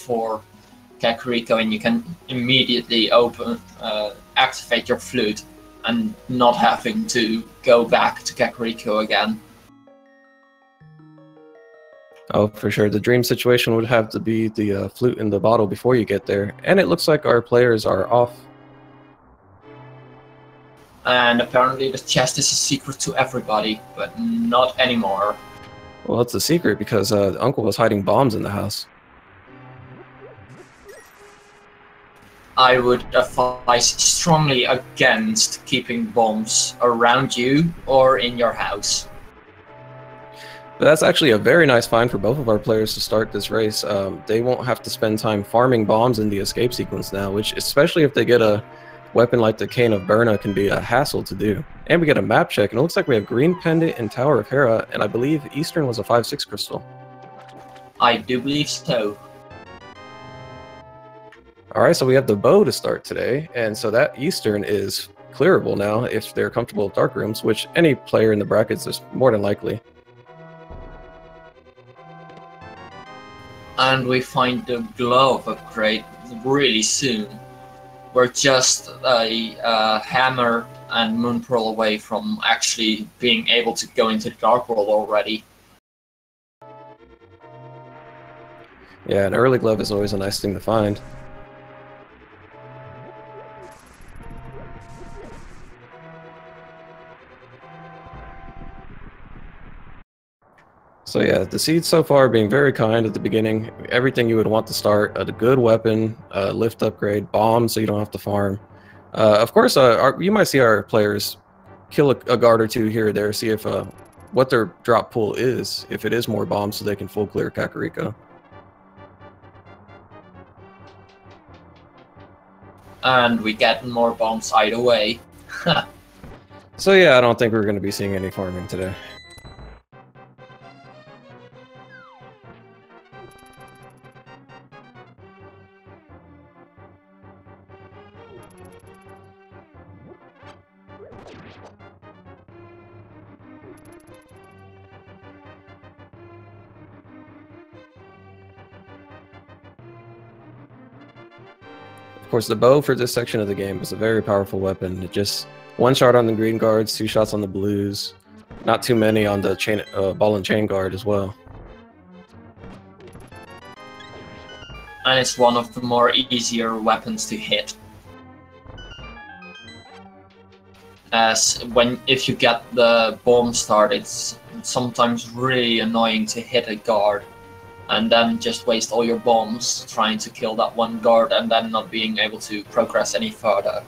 for Kakariko, and you can immediately activate your flute and not having to go back to Kakariko again. Oh, for sure. The dream situation would have to be the flute in the bottle before you get there. And it looks like our players are off. And apparently the chest is a secret to everybody, but not anymore. Well, it's a secret because Uncle was hiding bombs in the house. I would advise strongly against keeping bombs around you or in your house. But that's actually a very nice find for both of our players to start this race. They won't have to spend time farming bombs in the escape sequence now, which, especially if they get a weapon like the Cane of Berna, can be a hassle to do. And we get a map check, and it looks like we have Green Pendant and Tower of Hera, and I believe Eastern was a 5/6 crystal. I do believe so. Alright, so we have the bow to start today, and so that Eastern is clearable now if they're comfortable with dark rooms, which any player in the brackets is more than likely. And we find the glove upgrade really soon. We're just a hammer and moon pearl away from actually being able to go into the dark world already. Yeah, an early glove is always a nice thing to find. So yeah, the seeds so far are being very kind at the beginning. Everything you would want to start, a good weapon, lift upgrade, bombs so you don't have to farm. Of course, you might see our players kill a guard or two here or there, see if what their drop pool is, if it is more bombs so they can full clear Kakariko. And we get more bombs either way. So yeah, I don't think we're going to be seeing any farming today. Of course, the bow for this section of the game is a very powerful weapon. It just one shot on the green guards, 2 shots on the blues, not too many on the chain, ball and chain guard as well. And it's one of the more easier weapons to hit. As if you get the bomb start, it's sometimes really annoying to hit a guard and then just waste all your bombs trying to kill that one guard and then not being able to progress any further.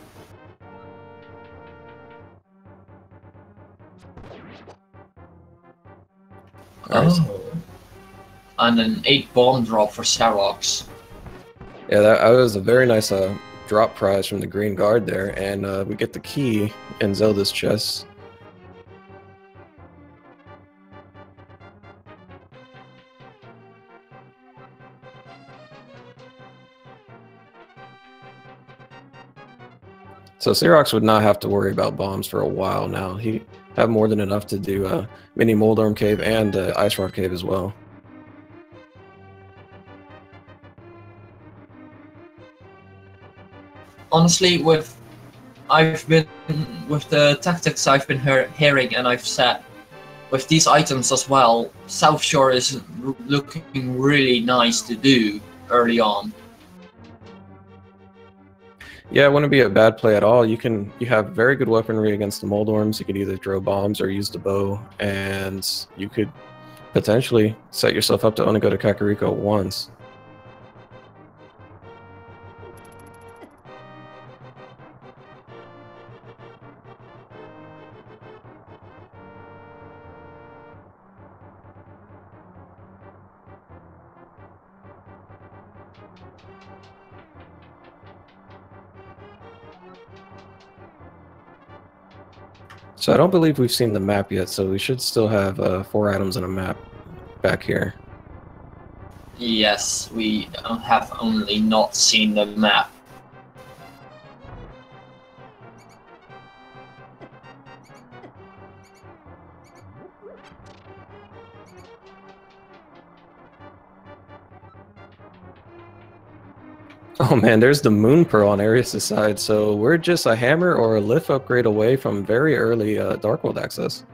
Oh. And an 8 bomb drop for CeroX. Yeah, that was a very nice drop prize from the green guard there, and we get the key in Zelda's chest. So CeroX would not have to worry about bombs for a while now. He'd have more than enough to do Mini Moldorm Cave and Ice Rock Cave as well. Honestly, with the tactics I've been hearing, and I've said with these items as well, South Shore is looking really nice to do early on. Yeah, it wouldn't be a bad play at all. You have very good weaponry against the Moldorms. You could either throw bombs or use the bow, and you could potentially set yourself up to only go to Kakariko once. So I don't believe we've seen the map yet, so we should still have 4 items in a map back here. Yes, we have only not seen the map. Oh man, there's the Moon Pearl on Arius' side, so we're just a hammer or a lift upgrade away from very early Dark World access.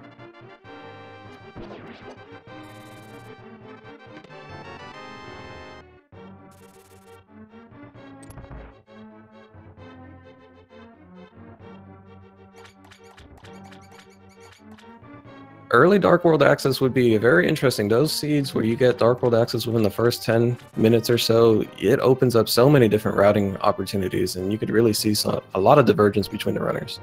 Early Dark World access would be very interesting. Those seeds where you get Dark World access within the first 10 minutes or so, it opens up so many different routing opportunities, and you could really see a lot of divergence between the runners.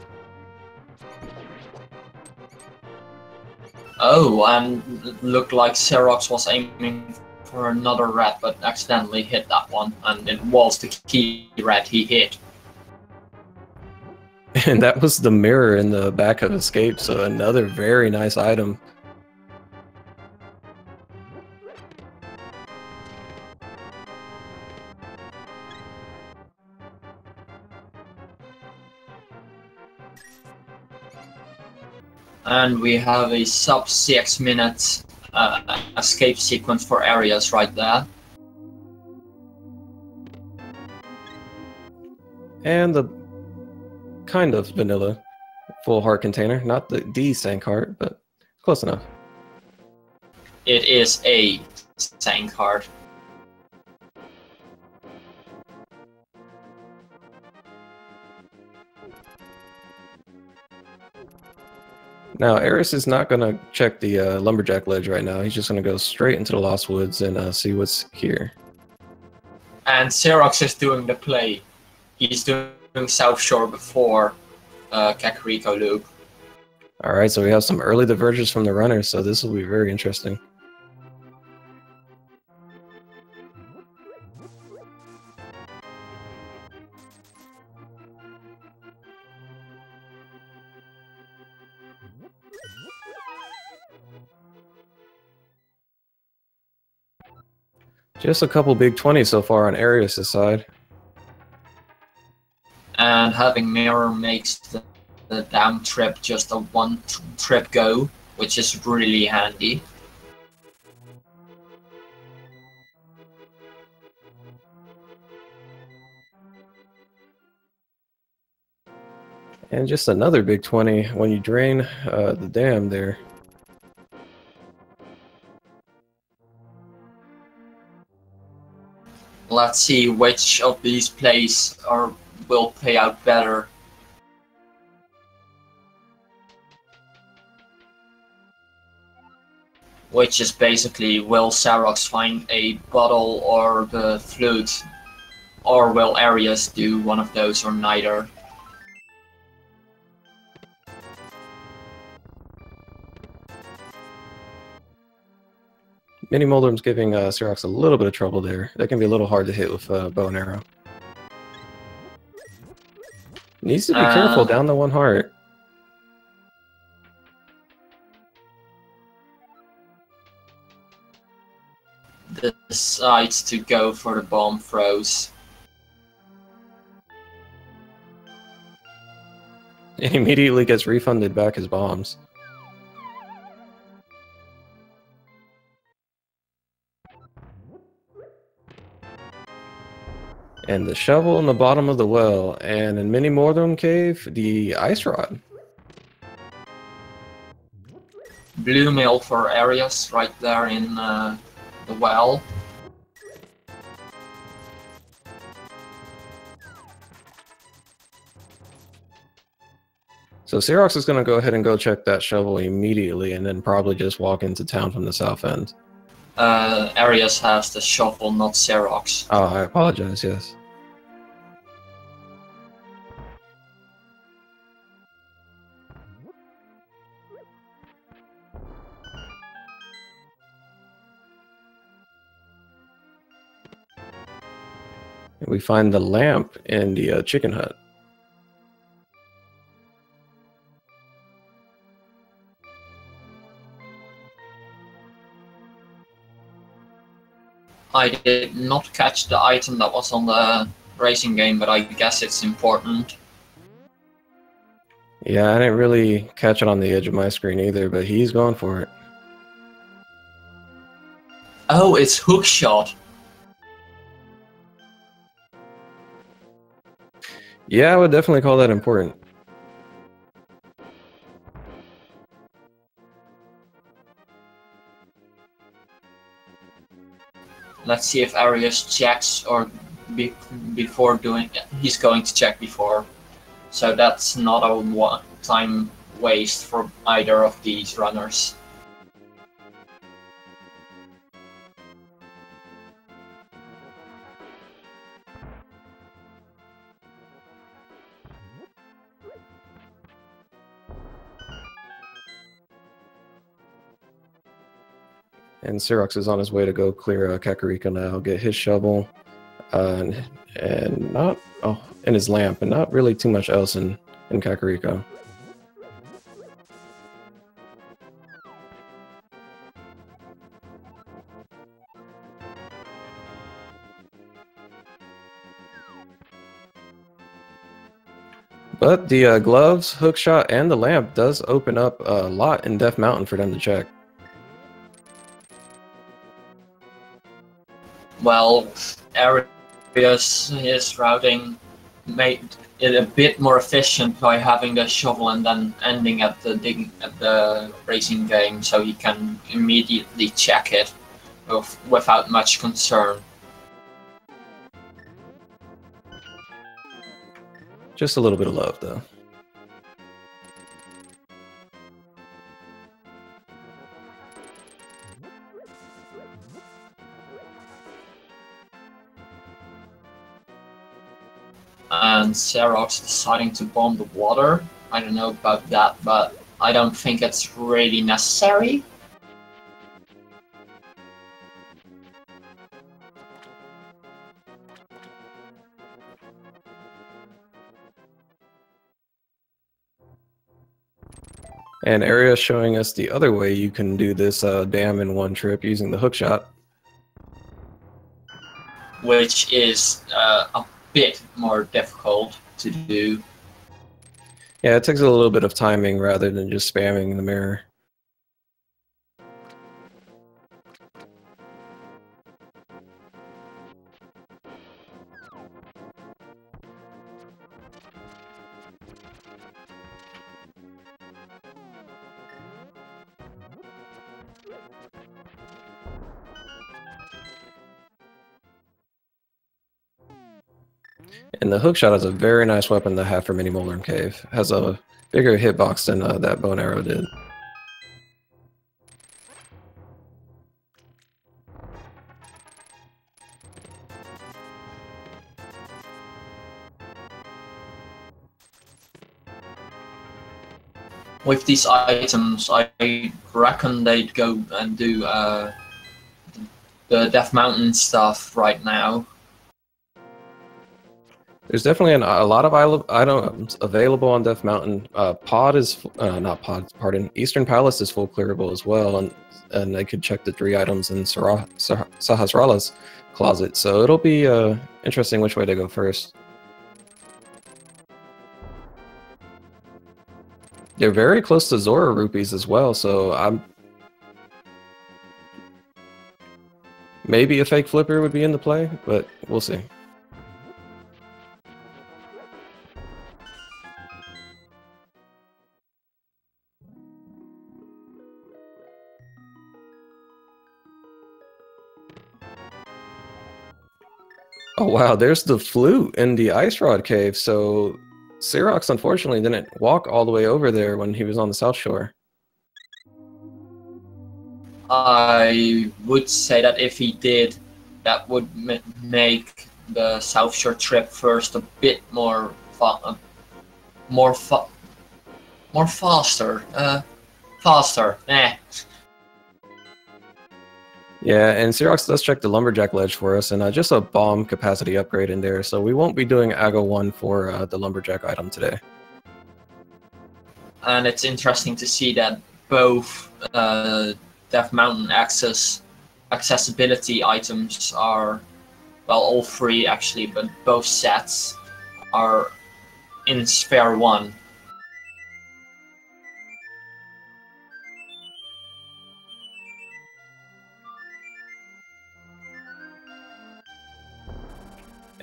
Oh, and it looked like CeroX was aiming for another red, but accidentally hit that one, and it was the key red he hit. And that was the mirror in the back of Escape, so another very nice item. And we have a sub 6 minute escape sequence for Arius right there. And the kind of vanilla full heart container, not the D Sank heart, but close enough. It is a Sank heart. Now, Eris is not going to check the Lumberjack ledge right now. He's just going to go straight into the Lost Woods and see what's here. And CeroX is doing the play. He's doing South Shore before Kakariko Loop. Alright, so we have some early divergence from the runners, so this will be very interesting. Just a couple big 20s so far on Arius' side. And having Mirror makes the down trip just a one trip go, which is really handy. And just another big 20 when you drain the dam there. Let's see which of these plays will pay out better. Which is basically, will CeroX find a bottle or the flute? Or will Arius do one of those or neither? Mini Moldrum's giving CeroX a little bit of trouble there. That can be a little hard to hit with bow and arrow. Needs to be careful down the one heart. Decides to go for the bomb throws. And immediately gets refunded back his bombs. And the shovel in the bottom of the well, and in Mini Moldrum Cave, the ice rod. Blue mail for Arius right there in the well. So CeroX is going to go ahead and go check that shovel immediately, and then probably just walk into town from the south end. Arius has the shovel, not CeroX. Oh, I apologize, yes. And we find the lamp in the chicken hut. I did not catch the item that was on the racing game, but I guess it's important. Yeah, I didn't really catch it on the edge of my screen either, but he's going for it. Oh, it's hookshot. Yeah, I would definitely call that important. Let's see if Arius checks or before doing. He's going to check before, so that's not a one time waste for either of these runners. And CeroX is on his way to go clear Kakariko now, get his shovel, and not and his lamp, and not really too much else in Kakariko. But the gloves, hookshot, and the lamp does open up a lot in Death Mountain for them to check. Well, Arius, his routing made it a bit more efficient by having the shovel and then ending at the racing game, so he can immediately check it without much concern. Just a little bit of love, though. And CeroX deciding to bomb the water. I don't know about that, but I don't think it's really necessary. And Area showing us the other way you can do this dam in one trip using the hookshot. Which is a bit more difficult to do. Yeah, it takes a little bit of timing rather than just spamming the mirror. And the hookshot is a very nice weapon to have for Mini Molaren Cave. Has a bigger hitbox than that bow and arrow did. With these items, I reckon they'd go and do the Death Mountain stuff right now. There's definitely a lot of items available on Death Mountain. Pod is not Pod, pardon. Eastern Palace is full clearable as well, and they could check the 3 items in Sahasrara's closet. So it'll be interesting which way to go first. They're very close to Zora rupees as well, so maybe a fake flipper would be in the play, but we'll see. Oh wow, there's the flute in the Ice Rod Cave, so CeroX unfortunately didn't walk all the way over there when he was on the South Shore. I would say that if he did, that would make the South Shore trip first a bit more faster. Faster. Yeah, and CeroX does check the Lumberjack ledge for us, and just a bomb capacity upgrade in there, so we won't be doing AGO 1 for the Lumberjack item today. And it's interesting to see that both Death Mountain accessibility items are, well, all 3 actually, but both sets are in Sphere 1.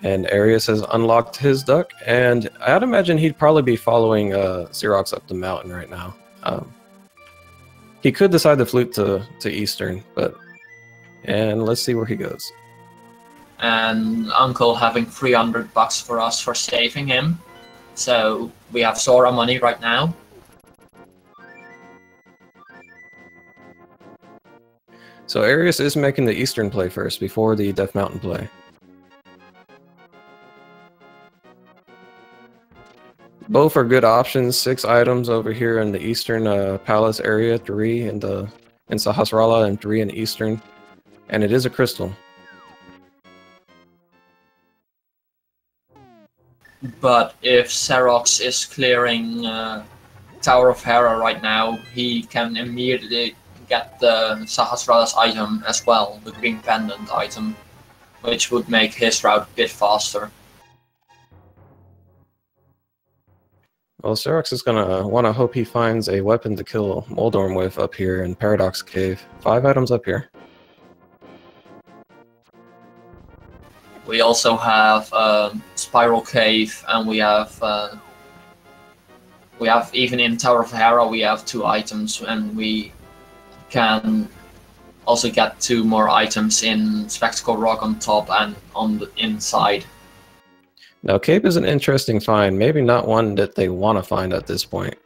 And Arius has unlocked his duck, and I'd imagine he'd probably be following CeroX up the mountain right now. He could decide to flute to Eastern, and let's see where he goes. And Uncle having $300 for us for saving him. So we have Sora money right now. So Arius is making the Eastern play first before the Death Mountain play. Both are good options. 6 items over here in the Eastern Palace area, 3 in Sahasrara and 3 in Eastern. And it is a crystal. But if CeroX is clearing Tower of Hera right now, he can immediately get the Sahasrara's item as well, the green pendant item, which would make his route a bit faster. Well, CeroX is gonna want to hope he finds a weapon to kill Moldorm with up here in Paradox Cave. 5 items up here. We also have Spiral Cave, and we have even in Tower of Hera we have 2 items, and we can also get 2 more items in Spectacle Rock on top and on the inside. Now, Cape is an interesting find, maybe not one that they want to find at this point.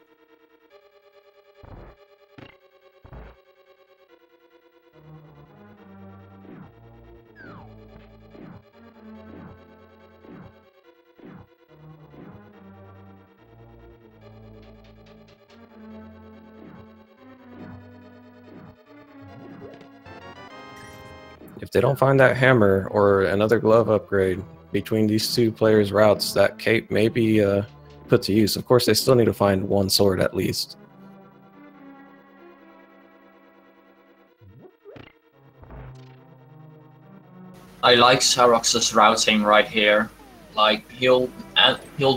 If they don't find that hammer or another glove upgrade between these 2 players' routes, that cape may be put to use. Of course, they still need to find 1 sword at least. I like CeroX's routing right here. Like he'll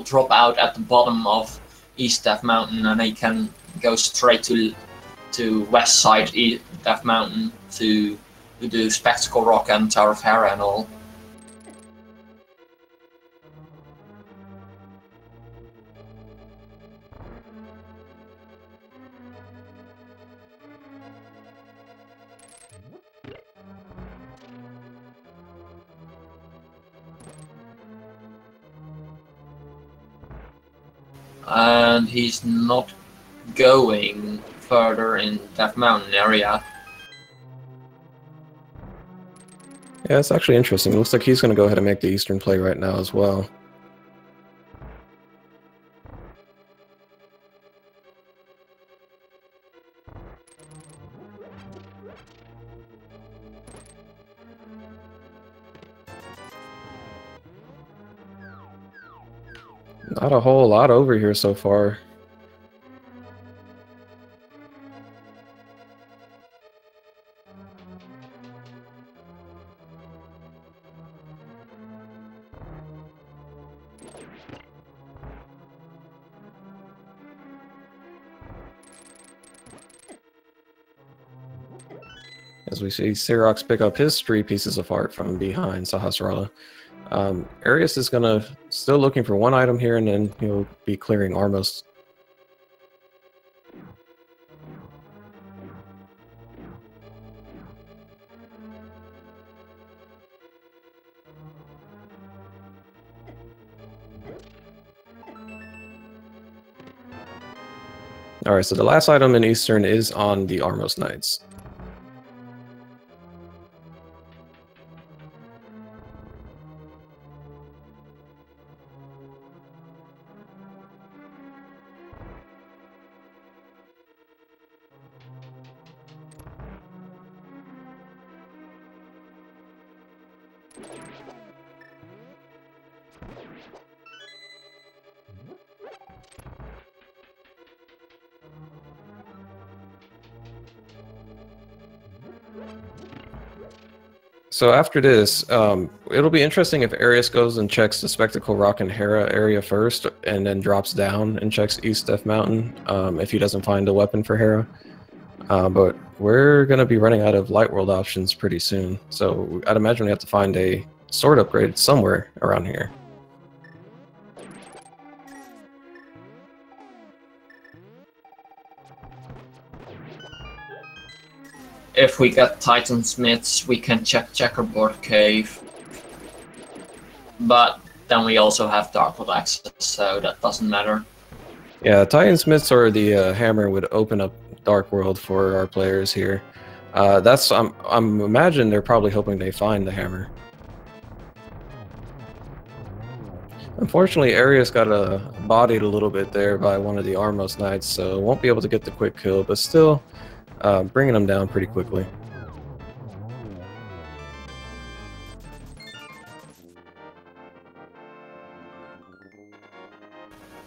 drop out at the bottom of East Death Mountain, and he can go straight to West Side Death Mountain to do Spectacle Rock and Tower of Hera and all. And he's not going further in Death Mountain area. Yeah, it's actually interesting. It looks like he's going to go ahead and make the Eastern play right now as well. Not a whole lot over here so far. As we see CeroX pick up his 3 pieces of art from behind Sahasrara. Arius is still looking for 1 item here, and then he'll be clearing Armos. Alright, so the last item in Eastern is on the Armos Knights. So after this, it'll be interesting if Arius goes and checks the Spectacle Rock and Hera area first, and then drops down and checks East Death Mountain if he doesn't find a weapon for Hera. But we're going to be running out of Light World options pretty soon, so I'd imagine we have to find a sword upgrade somewhere around here. If we get Titan Smiths, we can check Checkerboard Cave. But then we also have Darkwood access, so that doesn't matter. Yeah, Titan Smiths or the hammer would open up Dark World for our players here. I'm imagine they're probably hoping they find the hammer. Unfortunately, Arius got bodied a little bit there by one of the Armos Knights, so won't be able to get the quick kill, but still bringing him down pretty quickly.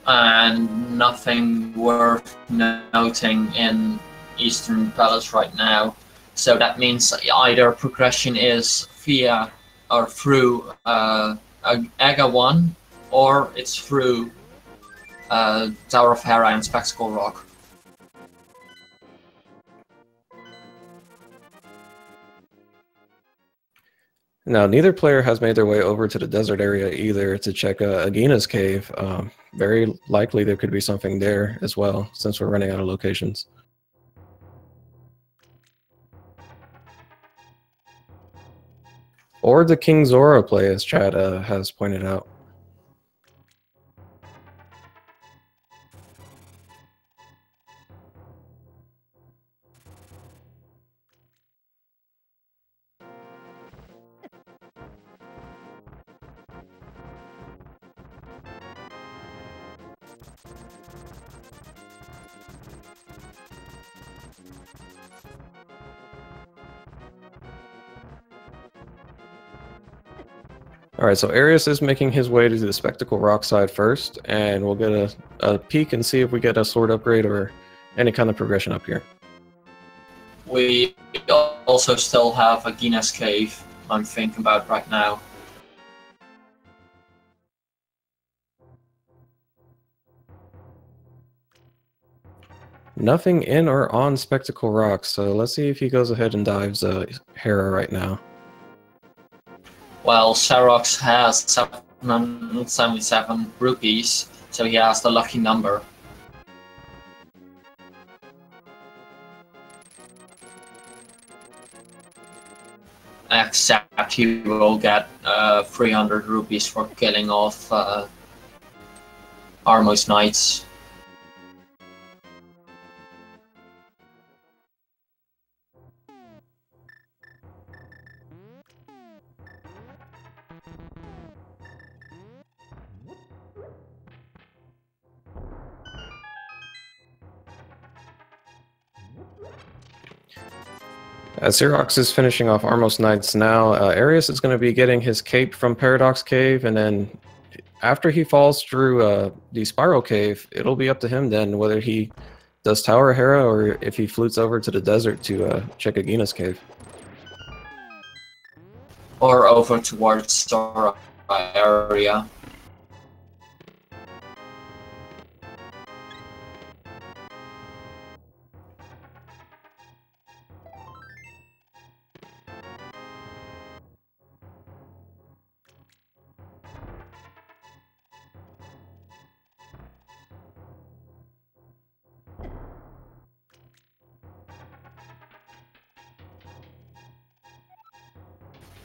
And nothing worth noting in Eastern Palace right now. So that means either progression is via or through Aga 1, or it's through Tower of Hera and Spectacle Rock. Now, neither player has made their way over to the desert area either to check Agina's cave. Very likely there could be something there as well, since we're running out of locations. Or the King Zora play, as Chad has pointed out. Alright, so Arius is making his way to the Spectacle Rock side first, and we'll get a peek and see if we get a sword upgrade or any kind of progression up here. We also still have Agina's cave, I'm thinking about right now. Nothing in or on Spectacle Rock, so let's see if he goes ahead and dives Hera right now. Well, CeroX has 777 rupees, so he has the lucky number. Except he will get 300 rupees for killing off Armos Knights. CeroX is finishing off Armos Knights now. Arius is going to be getting his cape from Paradox Cave, and then after he falls through the Spiral Cave, it'll be up to him then whether he does Tower of Hera or if he flutes over to the desert to check Agina's cave. Or over towards Sora area.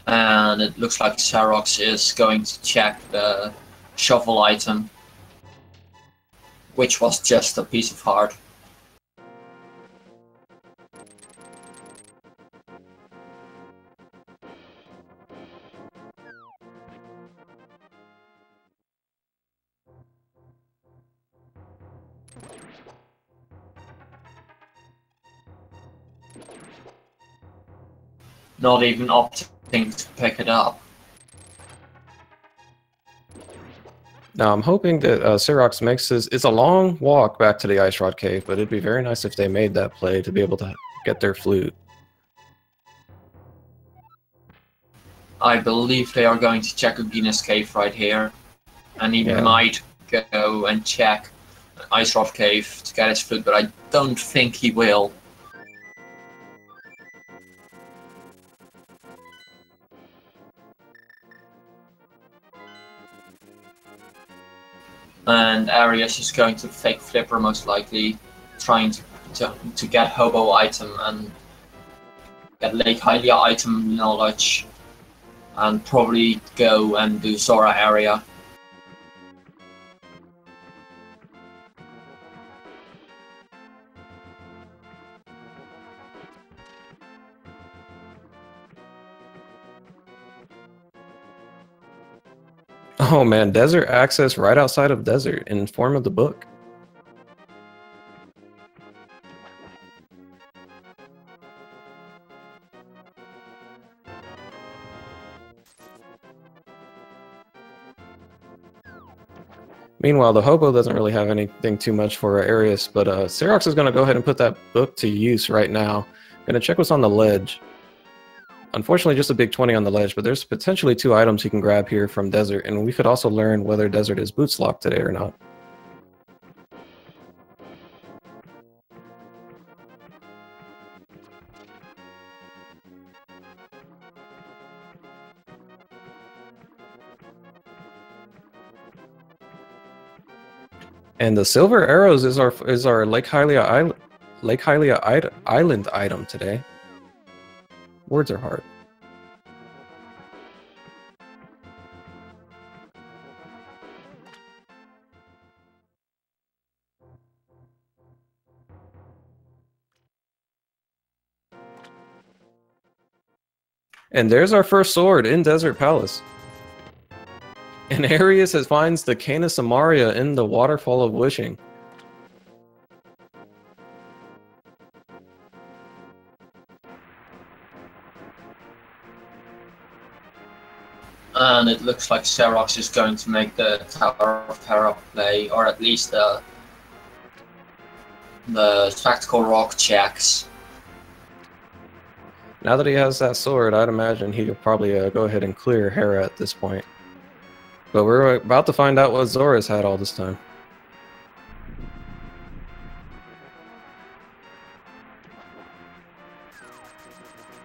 And it looks like CeroX is going to check the shovel item, which was just a piece of heart. Not even opting to pick it up. Now I'm hoping that CeroX makes it's a long walk back to the Ice Rod Cave, but it'd be very nice if they made that play to be able to get their flute. I believe they are going to check Agina's cave right here, and he might go and check Ice Rod Cave to get his flute, but I don't think he will. And Arius is going to fake Flipper most likely, trying to get Hobo item and get Lake Hylia item knowledge, and probably go and do Zora area. Oh man, desert access right outside of desert in form of the book. Meanwhile, the Hobo doesn't really have anything too much for Arius, but CeroX is going to go ahead and put that book to use right now. Going to check what's on the ledge. Unfortunately, just a big 20 on the ledge, but there's potentially 2 items he can grab here from Desert, and we could also learn whether Desert is boots locked today or not. And the silver arrows is our Lake Hylia Island item today. Words are hard. And there's our first sword in Desert Palace. And Arius finds the Cana Samaria in the Waterfall of Wishing. And it looks like CeroX is going to make the Tower of Terror play, or at least the Spectacle Rock checks. Now that he has that sword, I'd imagine he could probably go ahead and clear Hera at this point. But we're about to find out what Zora's had all this time.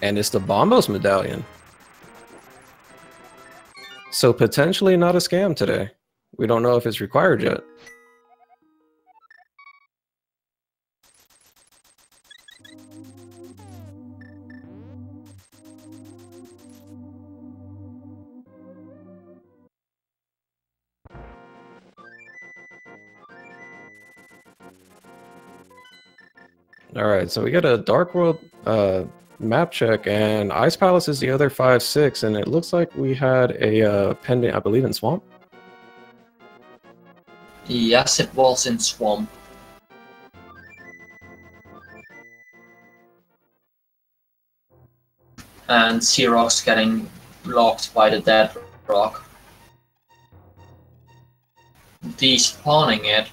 And it's the Bombos medallion. So potentially not a scam today. We don't know if it's required yet. Alright, so we got a Dark World map check, and Ice Palace is the other 5-6, and it looks like we had a pendant, I believe, in Swamp. Yes, it was in Swamp. And CeroX getting blocked by the dead rock. Despawning it.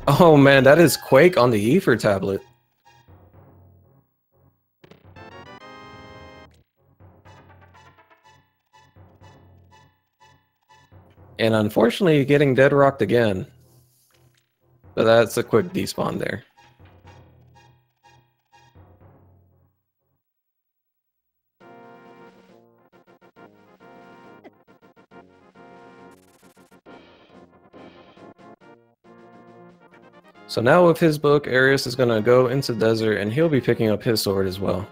Oh man, that is Quake on the Ether tablet. And unfortunately getting dead rocked again. But that's a quick despawn there. So now with his book, Arius is going to go into Desert, and he'll be picking up his sword as well.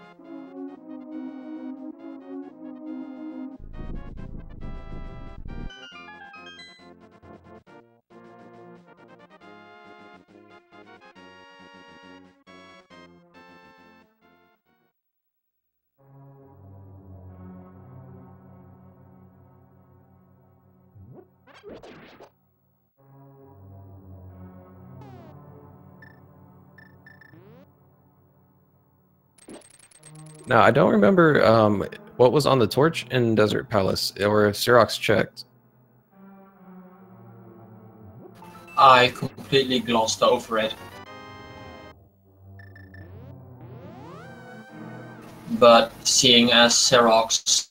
Now, I don't remember what was on the torch in Desert Palace, or if CeroX checked. I completely glossed over it. But seeing as CeroX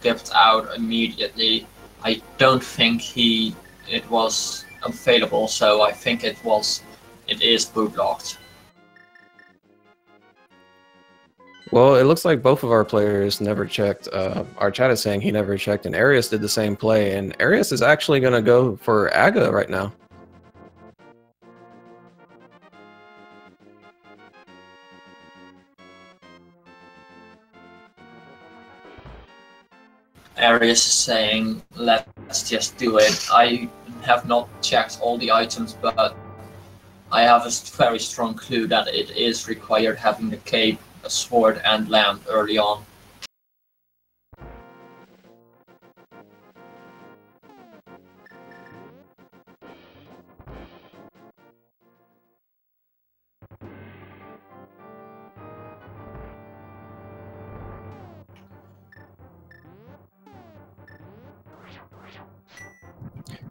dipped out immediately, I don't think it was available, so I think it is bootlocked. Well, it looks like both of our players never checked. Our chat is saying he never checked, and Arius did the same play. And Arius is actually going to go for Aga right now. Arius is saying, let's just do it. I have not checked all the items, but I have a very strong clue that it is required having the cape, a sword, and lamp early on.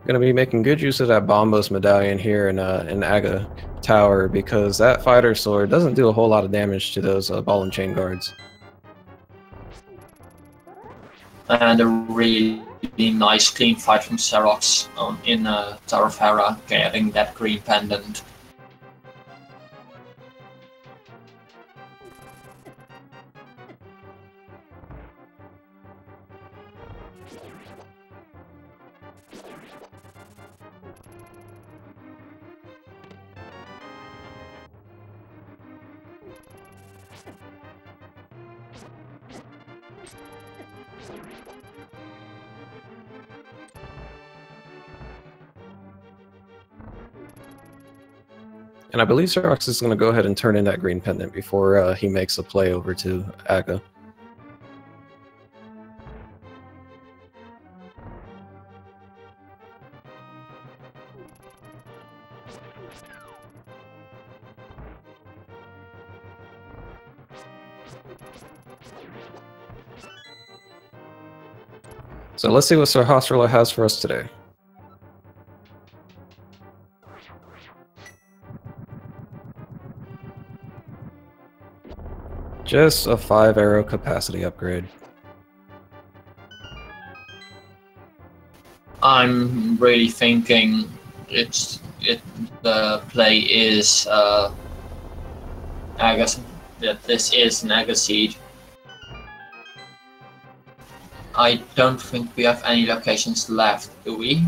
Going to be making good use of that Bombos medallion here in Aga Tower, because that fighter sword doesn't do a whole lot of damage to those ball and chain guards. And a really nice clean fight from CeroX in Tower of Hera, getting that green pendant. And I believe CeroX is going to go ahead and turn in that green pendant before he makes a play over to Aga. So let's see what Sahasrahla has for us today. Just a 5-arrow capacity upgrade. I'm really thinking the play is I guess that this is an Aga Seed. I don't think we have any locations left, do we?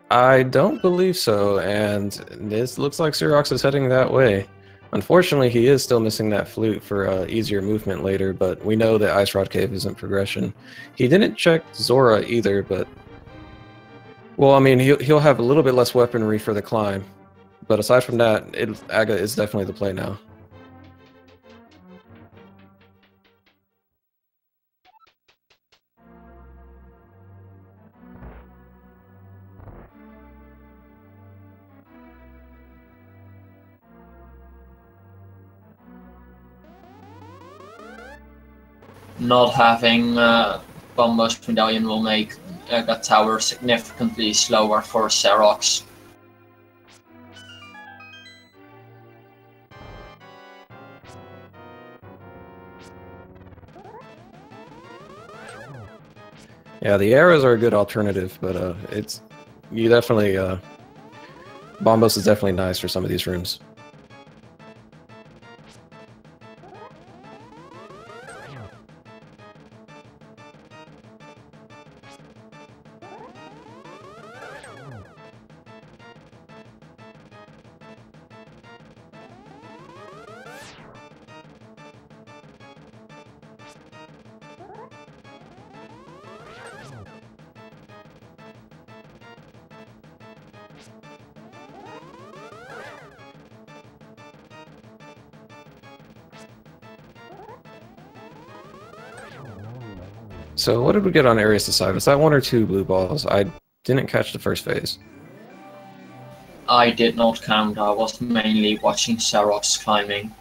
I don't believe so, and this looks like CeroX is heading that way. Unfortunately, he is still missing that flute for easier movement later, but we know that Ice Rod Cave isn't progression. He didn't check Zora either, but... Well, I mean, he'll have a little bit less weaponry for the climb. But aside from that, Aga is definitely the play now. Not having Bombos Medallion will make Aga Tower significantly slower for CeroX. Yeah, the arrows are a good alternative, but you definitely Bombos is definitely nice for some of these rooms. So what did we get on Arius' side? Was that 1 or 2 blue balls? I didn't catch the first phase. I did not count, I was mainly watching CeroX climbing.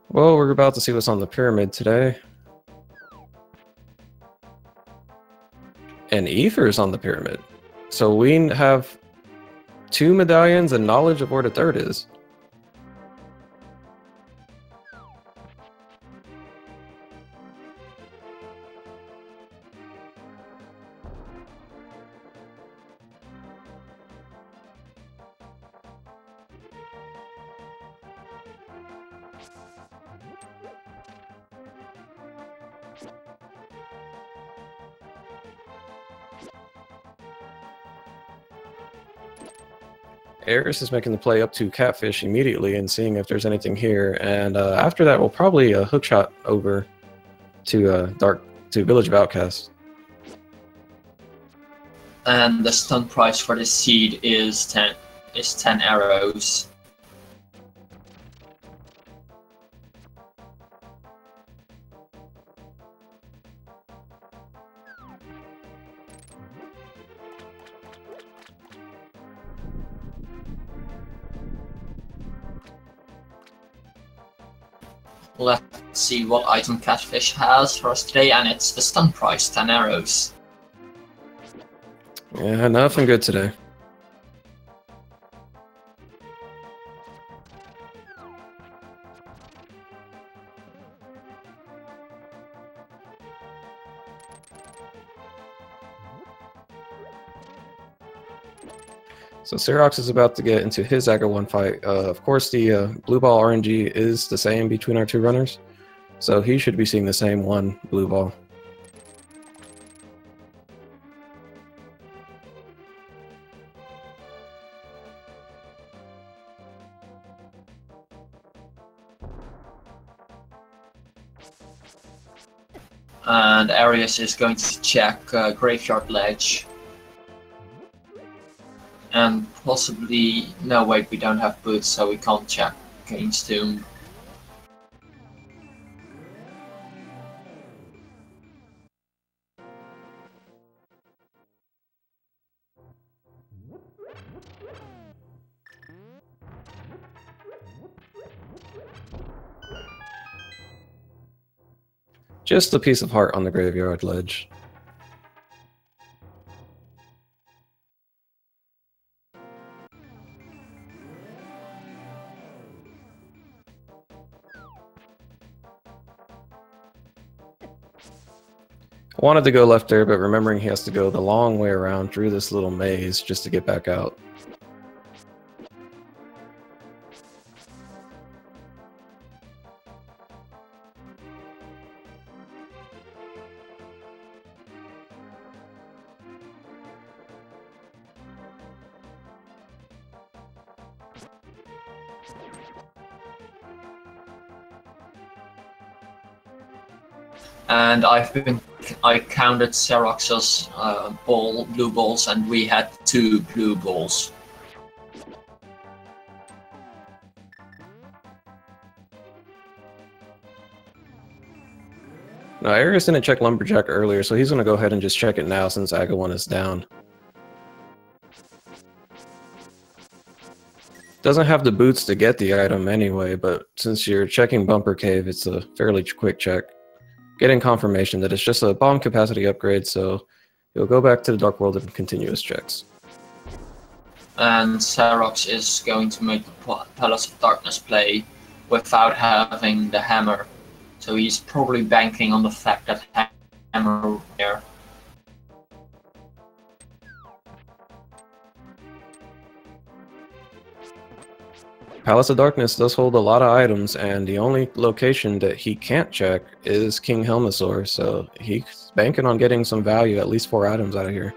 Well, we're about to see what's on the pyramid today. And Ether's on the pyramid. So we have 2 medallions and knowledge of where the third is. Arious is making the play up to Catfish immediately and seeing if there's anything here, and after that we'll probably hookshot over to Village of Outcasts. And the stun price for the seed is 10 arrows. Let's see what item Catfish has for us today, and it's the stun price, 10 arrows. Yeah, nothing good today. So CeroX is about to get into his Aggro 1 fight. Of course, the blue ball RNG is the same between our two runners, so he should be seeing the same one blue ball. And Arious is going to check Graveyard Ledge. And possibly... no, wait, we don't have boots, so we can't check Kane's Tomb. Just a piece of heart on the Graveyard Ledge. I wanted to go left there, but remembering he has to go the long way around through this little maze just to get back out. And I counted CeroX's blue balls, and we had 2 blue balls. Now, Arious didn't check Lumberjack earlier, so he's going to go ahead and just check it now since Aggro 1 is down. Doesn't have the boots to get the item anyway, but since you're checking Bumper Cave, it's a fairly quick check. Getting confirmation that it's just a bomb capacity upgrade, so he'll go back to the Dark World and continue his checks. And CeroX is going to make the Palace of Darkness play without having the hammer. So he's probably banking on the fact that hammer there. Palace of Darkness does hold a lot of items, and the only location that he can't check is King Helmasaur, so he's banking on getting some value, at least 4 items out of here.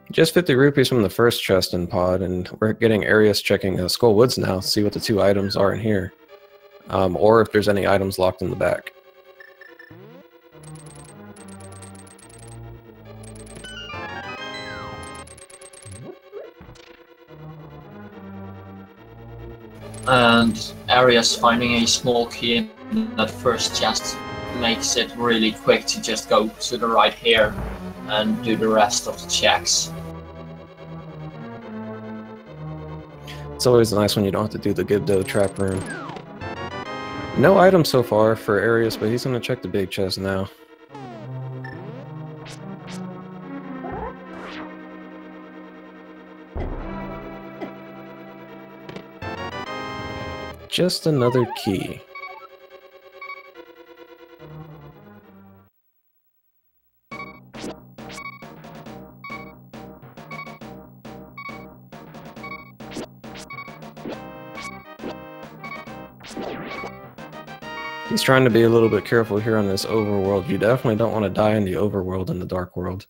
Just 50 rupees from the first chest in pod, and we're getting Arious checking Skull Woods now to see what the 2 items are in here, or if there's any items locked in the back. And Arious finding a small key in that first chest makes it really quick to just go to the right here and do the rest of the checks. It's always nice when you don't have to do the Gibdo trap room. No items so far for Arious, but he's going to check the big chest now. just another key. He's trying to be a little bit careful here on this overworld. You definitely don't want to die in the overworld in the dark world.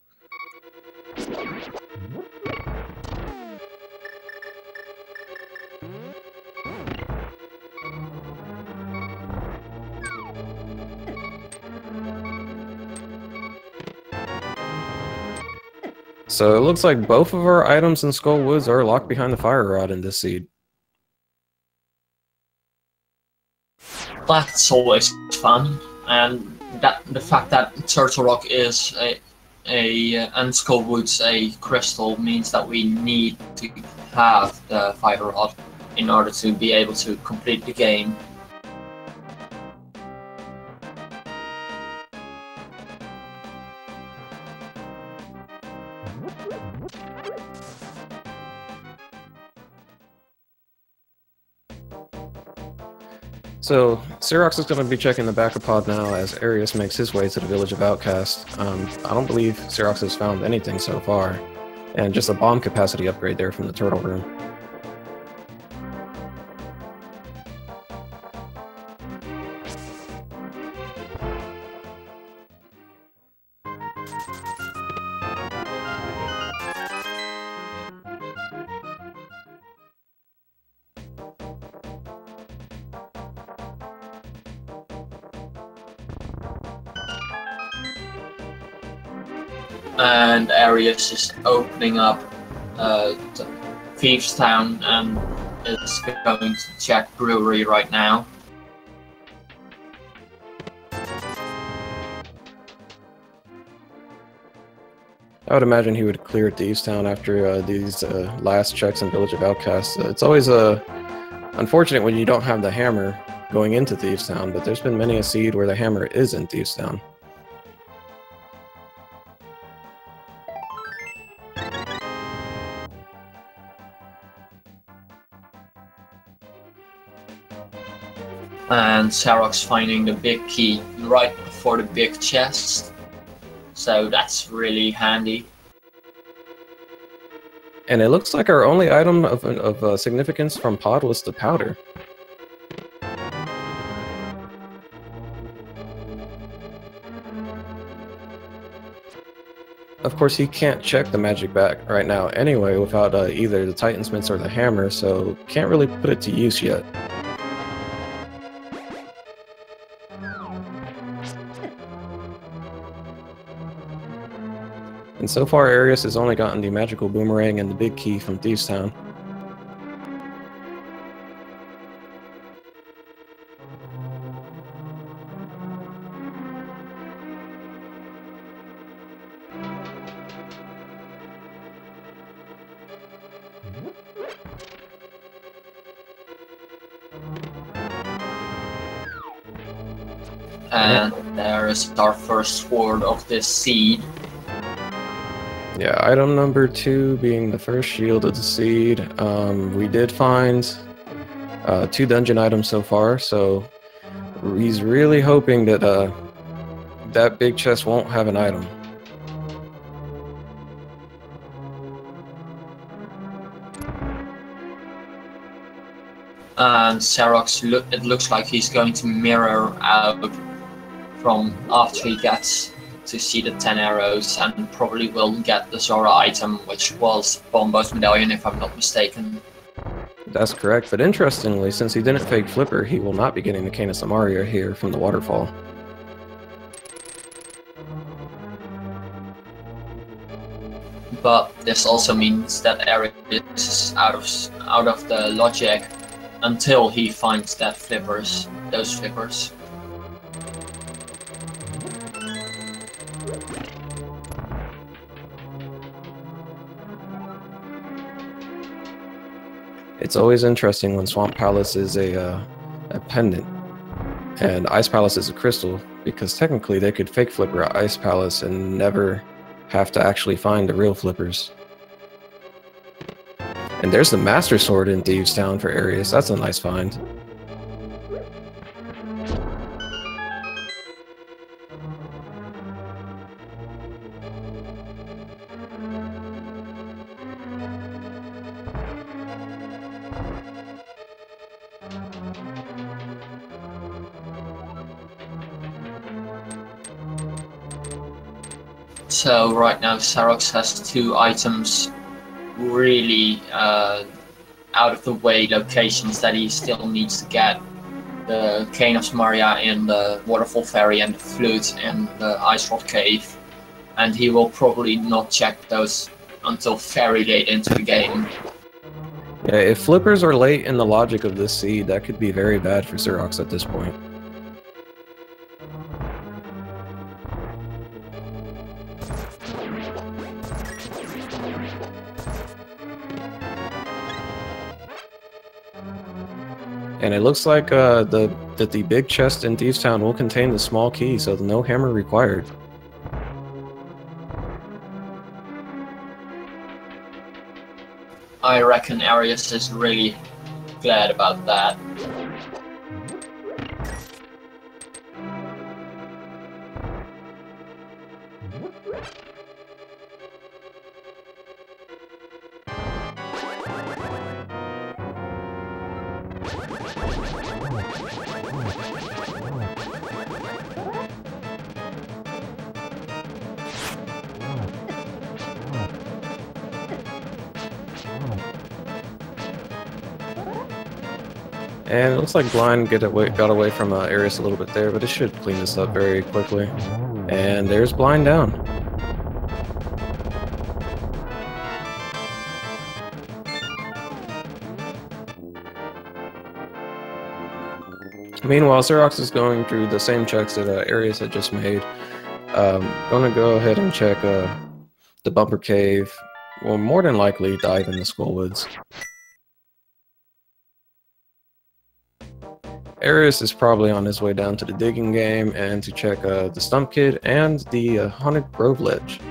So it looks like both of our items in Skull Woods are locked behind the fire rod in this seed. That's always fun, and that the fact that Turtle Rock is and Skull Woods a crystal means that we need to have the fire rod in order to be able to complete the game. So, CeroX is going to be checking the backup pod now as Arius makes his way to the village of Outcast. I don't believe CeroX has found anything so far, and just a bomb capacity upgrade there from the turtle room. And Arius is opening up Thieves Town and is going to check Brewery right now. I would imagine he would clear Thieves Town after these last checks in Village of Outcasts. It's always unfortunate when you don't have the hammer going into Thieves Town, but there's been many a seed where the hammer is in Thieves Town. And CeroX finding the big key right before the big chest, so that's really handy. And it looks like our only item of significance from Pod was the powder. Of course, he can't check the magic back right now anyway without either the Titan's Mitts or the hammer, so can't really put it to use yet. And so far, Arius has only gotten the magical boomerang and the big key from Thieves Town. And there is our first sword of this seed. Yeah, item number 2 being the first shield of the seed. We did find 2 dungeon items so far, so he's really hoping that that big chest won't have an item. And CeroX, it looks like he's going to mirror out from after he gets to see the 10 arrows, and probably will get the Zora item, which was Bombo's medallion, if I'm not mistaken. That's correct, but interestingly, since he didn't fake Flipper, he will not be getting the Cane of Samaria here from the waterfall. But this also means that Arius is out of the logic until he finds those flippers. It's always interesting when Swamp Palace is a pendant and Ice Palace is a crystal, because technically they could fake Flipper at Ice Palace and never have to actually find the real flippers. And there's the Master Sword in Thieves Town for Arius. That's a nice find. So right now CeroX has 2 items really out of the way locations that he still needs to get. The Cane of Samaria in the Waterfall Ferry and the Flute in the Ice Rock Cave. And he will probably not check those until very late into the game. Yeah, if flippers are late in the logic of this seed, that could be very bad for CeroX at this point. And it looks like that the big chest in Thieves Town will contain the small key, so no hammer required. I reckon Arius is really glad about that. And it looks like Blind got away from Arius a little bit there, but it should clean this up very quickly. And there's Blind down. Meanwhile, CeroX is going through the same checks that Arius had just made. Gonna go ahead and check the Bumper Cave. Will more than likely dive in the Skullwoods. Arius is probably on his way down to the digging game and to check the Stump Kid and the Haunted Grove Ledge.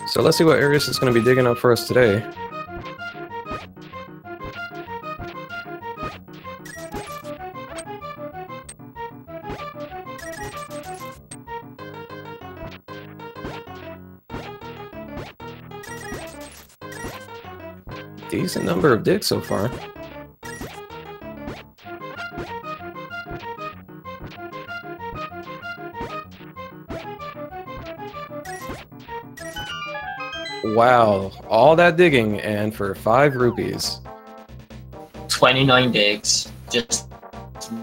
So let's see what Arius is going to be digging up for us today. Decent number of digs so far. Wow, all that digging, and for 5 rupees. 29 digs, just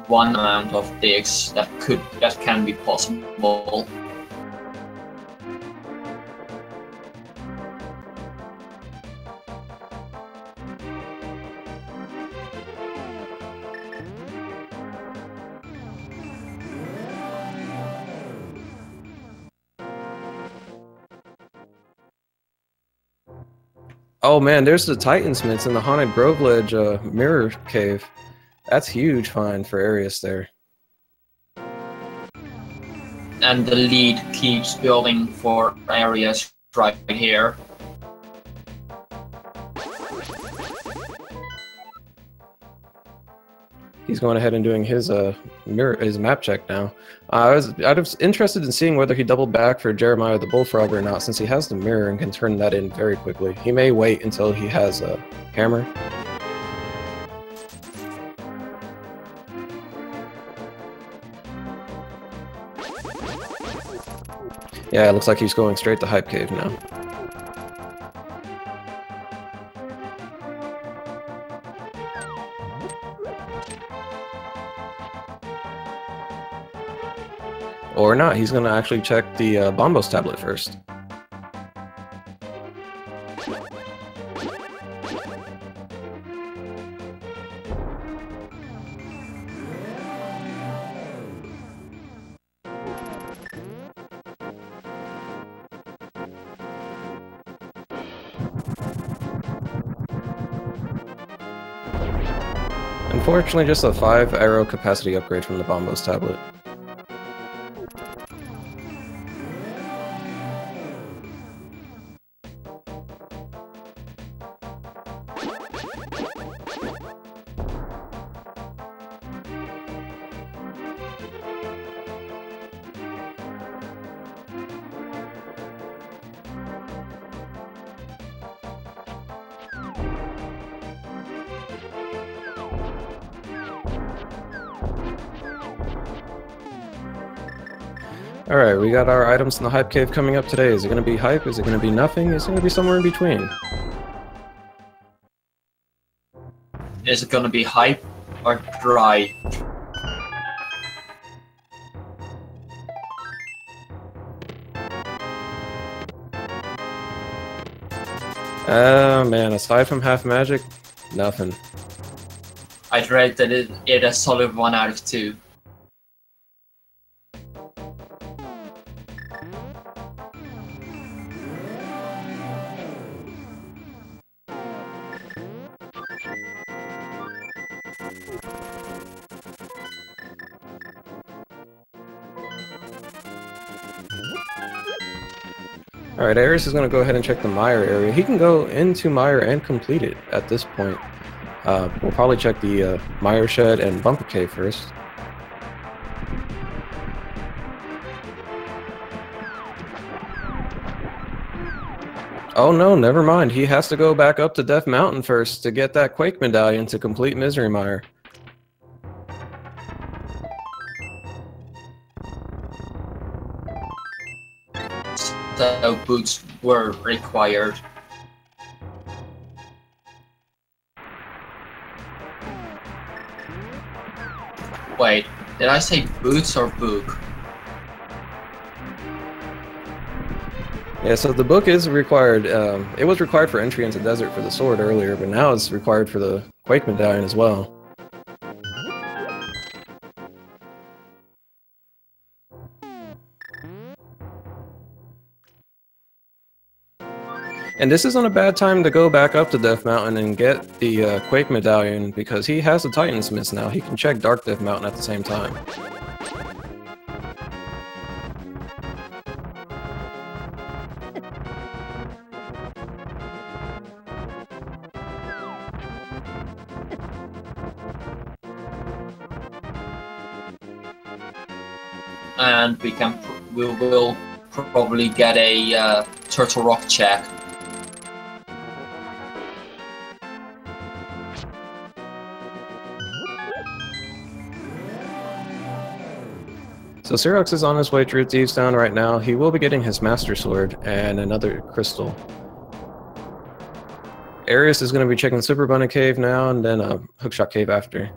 one amount of digs that can be possible. Oh man, there's the Titansmiths in the Haunted Grove Ledge mirror cave. That's huge find for Arius there. And the lead keeps building for Arius right here. He's going ahead and doing his map check now. I was interested in seeing whether he doubled back for Jeremiah the Bullfrog or not, since he has the mirror and can turn that in very quickly. He may wait until he has a hammer. Yeah, it looks like he's going straight to Hype Cave now. Or not, he's going to actually check the Bombos tablet first. Unfortunately, just a 5 arrow capacity upgrade from the Bombos tablet. Alright, we got our items in the hype cave coming up today. Is it going to be hype? Is it going to be nothing? Is it going to be somewhere in between? Is it gonna be hype or dry? Man, aside from half magic, nothing. I'd rate that it a solid 1 out of 2. Alright, Arius is going to go ahead and check the mire area. He can go into mire and complete it at this point. We'll probably check the mire shed and bunker cave first. Oh no, never mind. He has to go back up to Death Mountain first to get that Quake Medallion to complete Misery Mire. So boots were required. Wait, did I say boots or book? Yeah, so the book is required. It was required for entry into desert for the sword earlier, but now it's required for the Quake Medallion as well. And this isn't a bad time to go back up to Death Mountain and get the Quake Medallion, because he has the Titansmith now. He can check Dark Death Mountain at the same time. And we will probably get a Turtle Rock check. So CeroX is on his way to Thieves Town right now. He will be getting his Master Sword and another crystal. Arius is going to be checking Super Bunny Cave now, and then Hookshot Cave after.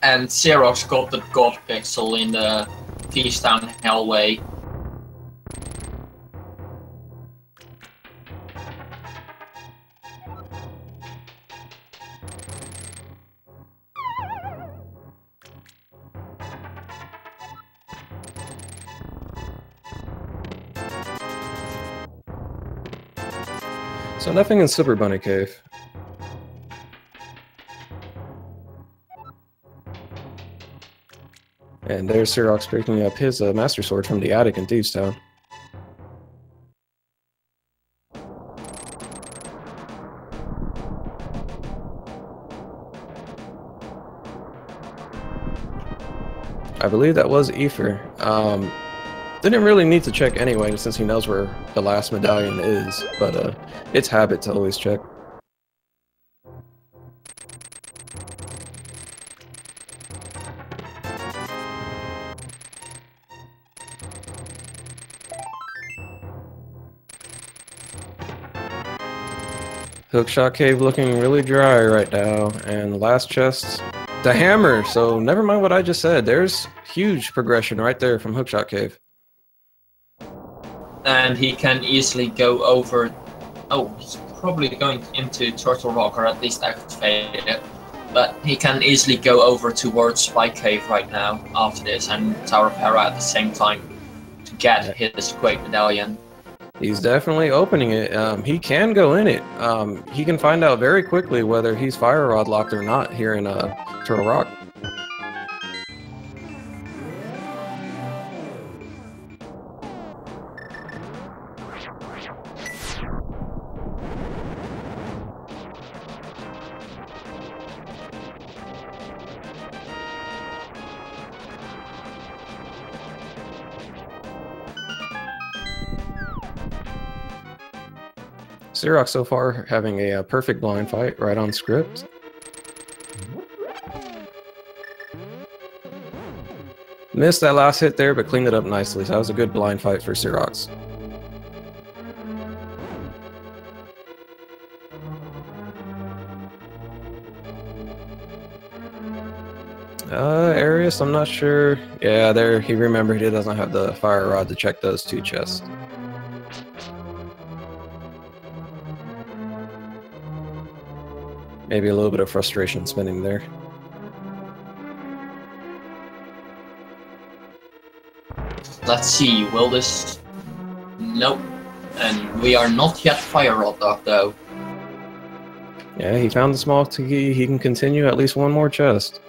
And CeroX got the God Pixel in the Thieves Town Hellway. So nothing in Super Bunny Cave. And there's CeroX picking up his Master Sword from the attic in Thieves Town. I believe that was Ether. Didn't really need to check anyway, since he knows where the last medallion is, but it's habit to always check. Hookshot Cave looking really dry right now, and the last chest, the hammer! So never mind what I just said, there's huge progression right there from Hookshot Cave. And he can easily go over... Oh, he's probably going into Turtle Rock, or at least activate it. But he can easily go over towards Spike Cave right now, after this, and Tower of Hera at the same time, to get his Quake Medallion. He's definitely opening it. He can go in it. He can find out very quickly whether he's Fire Rod locked or not here in Turtle Rock. CeroX so far having a perfect blind fight right on script. Missed that last hit there, but cleaned it up nicely. So that was a good blind fight for CeroX. Arius, I'm not sure. Yeah, there, he remembered he doesn't have the fire rod to check those two chests. Maybe a little bit of frustration spinning there. Let's see, will this... Nope. And we are not yet fire rod dog though. Yeah, he found the small key. He can continue at least one more chest.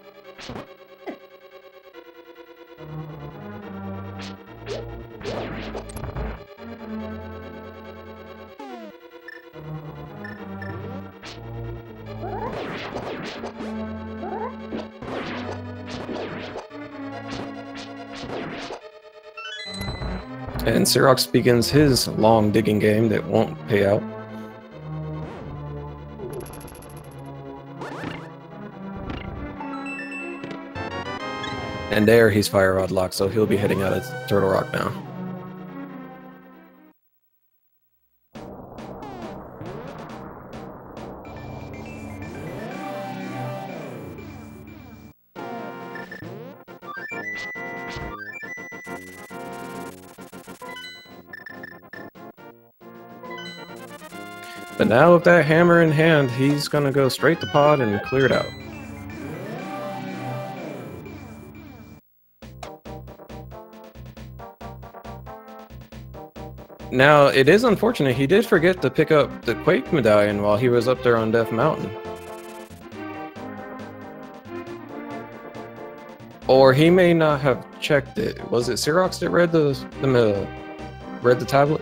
And CeroX begins his long digging game that won't pay out. And there he's fire rod locked, so he'll be heading out of Turtle Rock now. But now with that hammer in hand, he's gonna go straight to pod and clear it out. Now, it is unfortunate, he did forget to pick up the Quake medallion while he was up there on Death Mountain. Or he may not have checked it. Was it CeroX that read the tablet?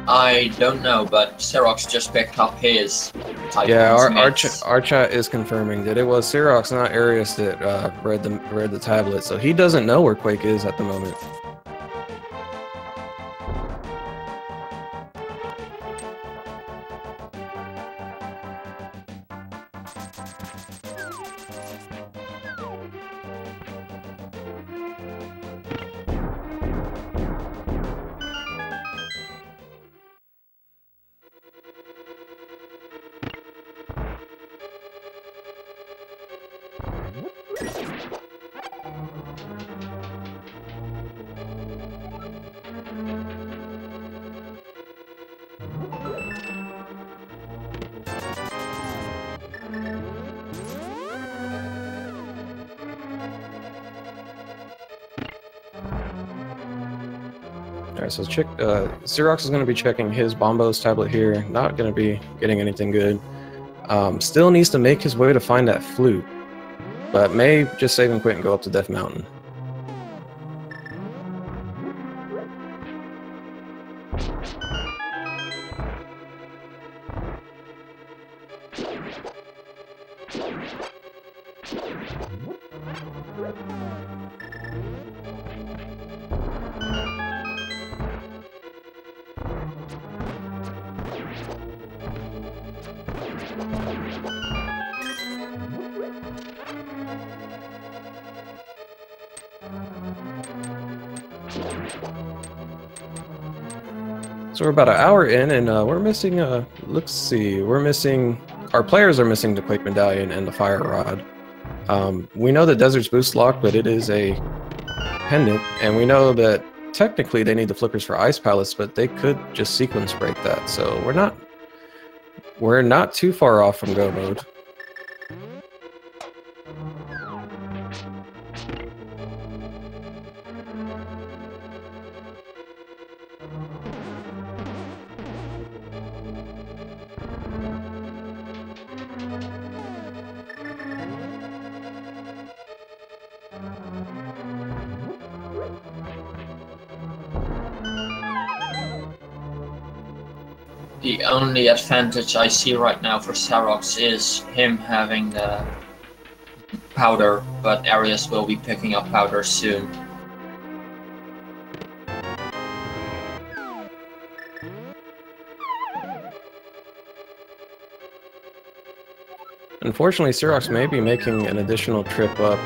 I don't know, but CeroX just picked up his type. Yeah, our chat is confirming that it was CeroX, not Arius, that read the tablet, so he doesn't know where Quake is at the moment. Alright, so CeroX is going to be checking his Bombo's tablet here. Not going to be getting anything good. Still needs to make his way to find that flute, but may just save and quit and go up to Death Mountain. So we're about an hour in, and we're missing, let's see, our players are missing the Quake Medallion and the Fire Rod. We know the Desert's boost lock, but it is a pendant, and we know that technically they need the flippers for Ice Palace, but they could just sequence break that, so we're not too far off from go mode. The only advantage I see right now for CeroX is him having the powder, but Arius will be picking up powder soon. Unfortunately, CeroX may be making an additional trip up.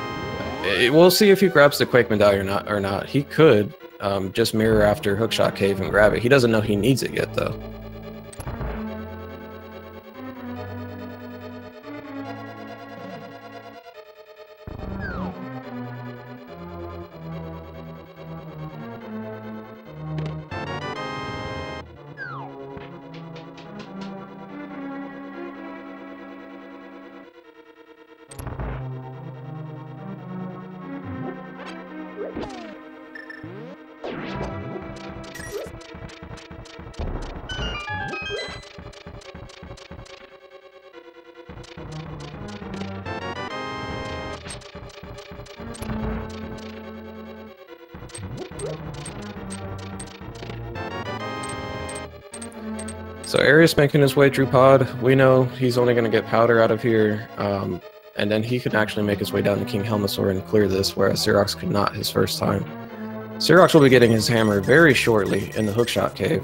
We'll see if he grabs the Quake Medallion or not. He could just mirror after Hookshot Cave and grab it. He doesn't know he needs it yet, though. So Arius making his way through pod. We know he's only going to get powder out of here, and then he can actually make his way down to King Helmasaur and clear this, whereas CeroX could not his first time. CeroX will be getting his hammer very shortly in the Hookshot Cave.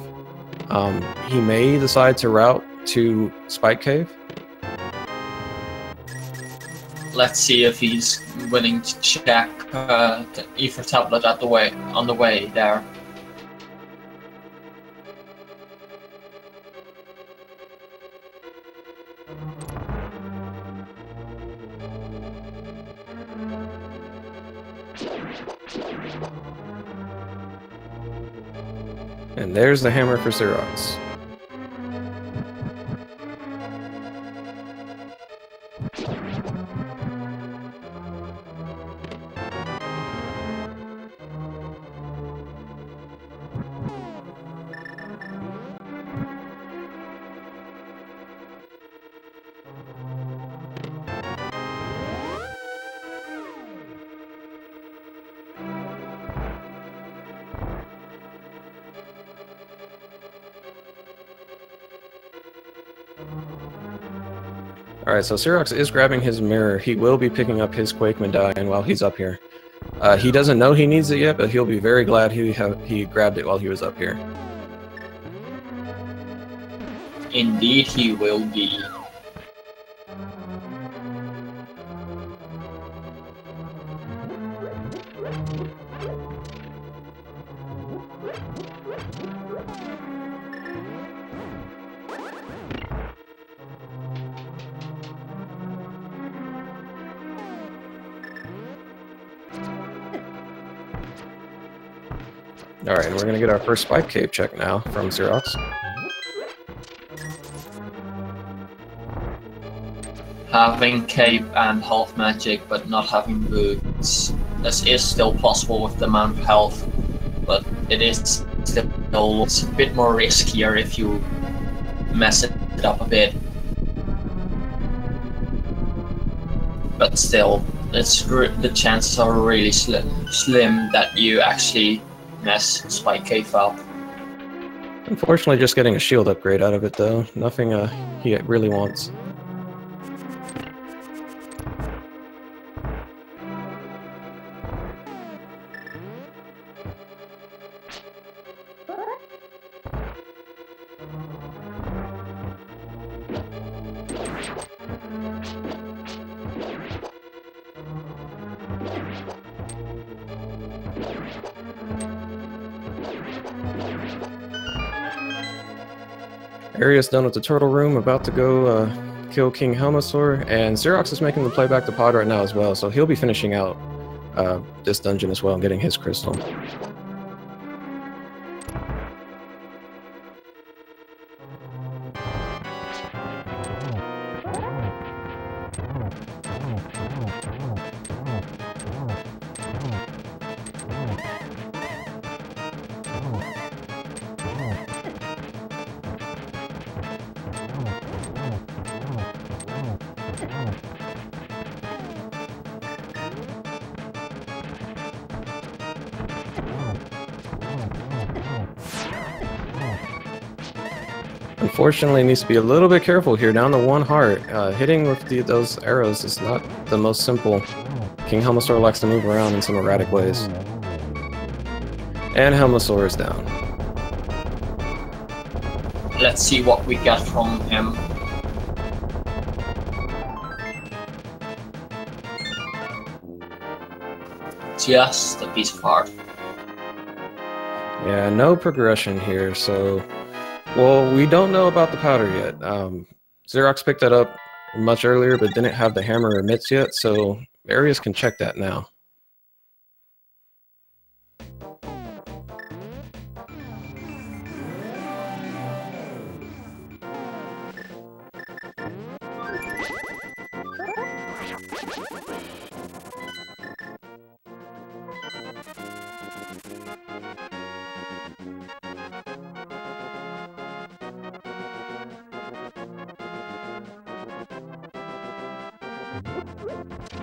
He may decide to route to Spike Cave. Let's see if he's willing to check the Ether Tablet on the way there. And there's the hammer for CeroX. Alright, so CeroX is grabbing his mirror. He will be picking up his Quake Medallion while he's up here. He doesn't know he needs it yet, but he'll be very glad he grabbed it while he was up here. Indeed he will be. Alright, and we're gonna get our first Spike Cave check now from CeroX. Having cape and health magic, but not having boots. This is still possible with the amount of health, but it is still it's a bit more riskier if you mess it up a bit. But still, the chances are really slim that you actually mess Spike Cave up. Unfortunately, just getting a shield upgrade out of it, though. Nothing he really wants. Arius done with the turtle room, about to go kill King Helmasaur, and CeroX is making the play back to pod right now as well, so he'll be finishing out this dungeon as well and getting his crystal. Unfortunately, needs to be a little bit careful here, down to one heart. Hitting with those arrows is not the most simple. King Helmasaur likes to move around in some erratic ways. And Helmasaur is down. Let's see what we get from him. just a piece of art. Yeah, no progression here, so... Well, we don't know about the powder yet. CeroX picked that up much earlier, but didn't have the hammer emits yet, so Arious can check that now.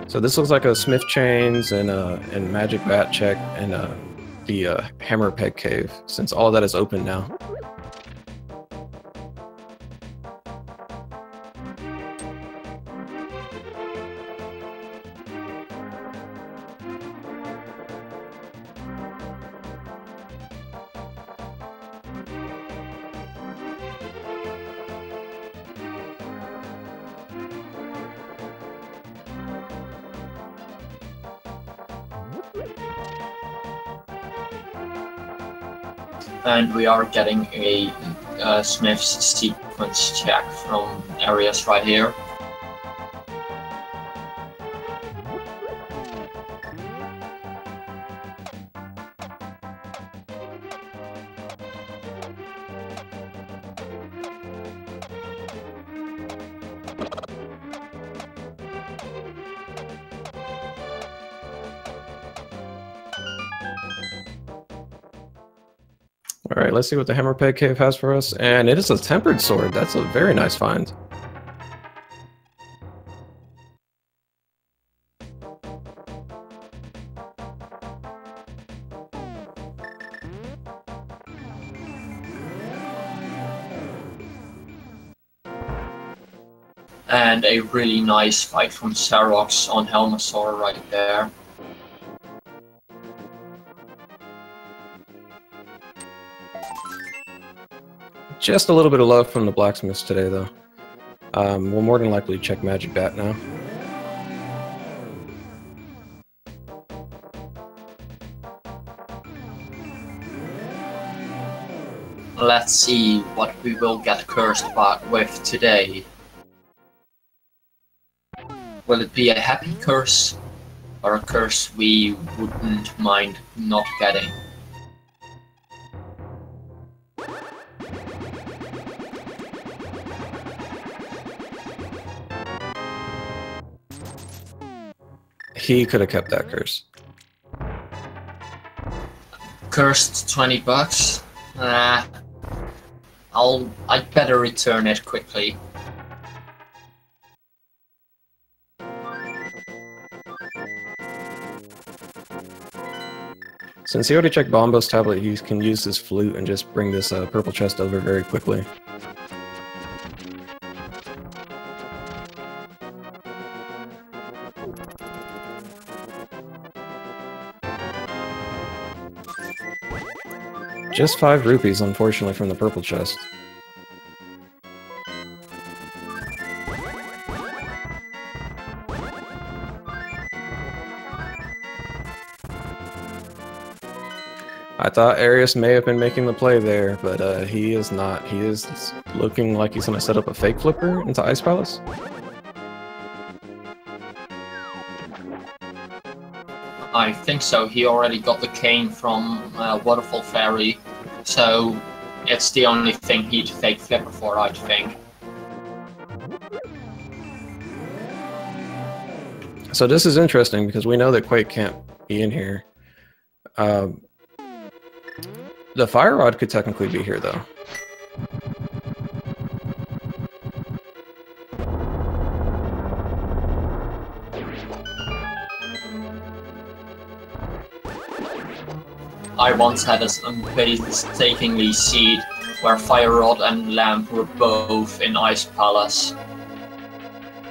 So this looks like a Smith Chains and Magic Bat check and the Hammer Peg Cave, since all of that is open now. And we are getting a Smith's sequence check from Arious right here. Alright, let's see what the Hammer Peg Cave has for us. And it is a tempered sword. That's a very nice find. And a really nice fight from CeroX on Helmasaur right there. Just a little bit of love from the blacksmiths today, though. We'll more than likely check Magic Bat now. Let's see what we will get cursed with today. Will it be a happy curse, or a curse we wouldn't mind not getting? He could have kept that curse. Cursed $20. I'd better return it quickly. Since he already checked Bombo's tablet, he can use his flute and just bring this purple chest over very quickly. Just 5 rupees, unfortunately, from the purple chest. I thought Arious may have been making the play there, but he is not. He is looking like he's going to set up a fake flipper into Ice Palace. I think so. He already got the cane from Waterfall Fairy, so it's the only thing he'd fake flipper for, I think. So this is interesting because we know that Quake can't be in here. The Fire Rod could technically be here, though. I once had a painstakingly seed where Fire Rod and Lamp were both in Ice Palace.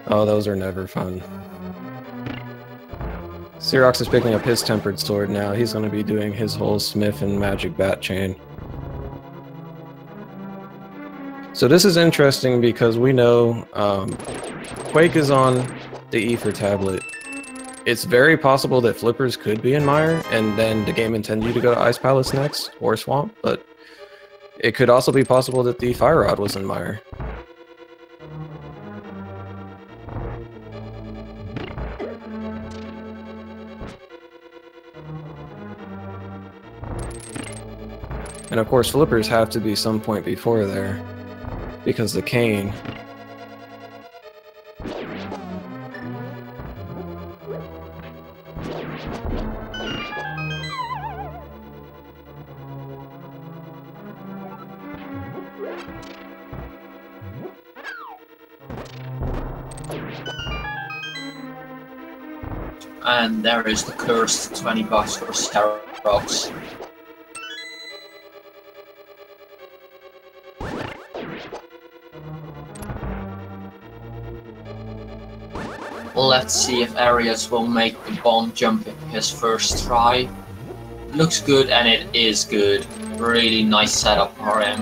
Oh, those are never fun. CeroX is picking up his tempered sword now. He's going to be doing his whole Smith and Magic Bat chain. So this is interesting because we know Quake is on the Ether tablet. It's very possible that Flippers could be in Mire, and then the game intended you to go to Ice Palace next, or Swamp, but it could also be possible that the Fire Rod was in Mire. And of course, Flippers have to be some point before there, because the cane. And there is the cursed 20 bucks for CeroX. Let's see if Arius will make the bomb jump his first try. Looks good, and it is good. Really nice setup for him.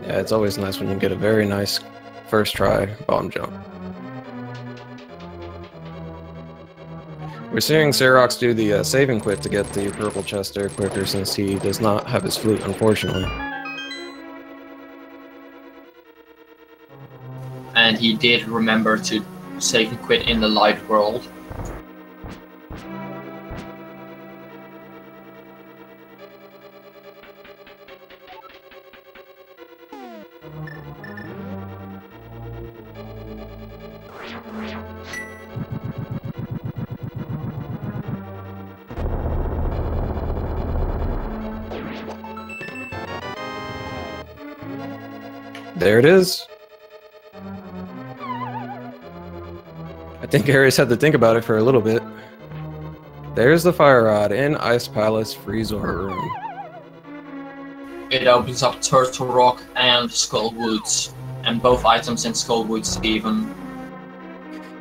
Yeah, it's always nice when you get a very nice first try bomb jump. We're seeing CeroX do the save and quit to get the purple chest there quicker since he does not have his flute, unfortunately. And he did remember to save and quit in the light world. There it is. I think Arius had to think about it for a little bit. There's the Fire Rod in Ice Palace Freezer Room. It opens up Turtle Rock and Skull Woods, and both items in Skull Woods even.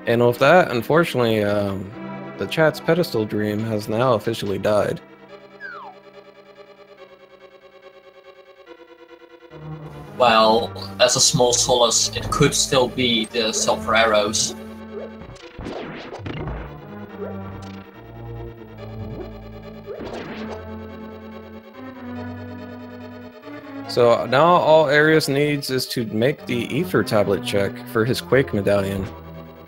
And with that, unfortunately, the chat's pedestal dream has now officially died. Well, as a small solace, it could still be the Silver Arrows. So now all Arius needs is to make the Ether tablet check for his Quake medallion.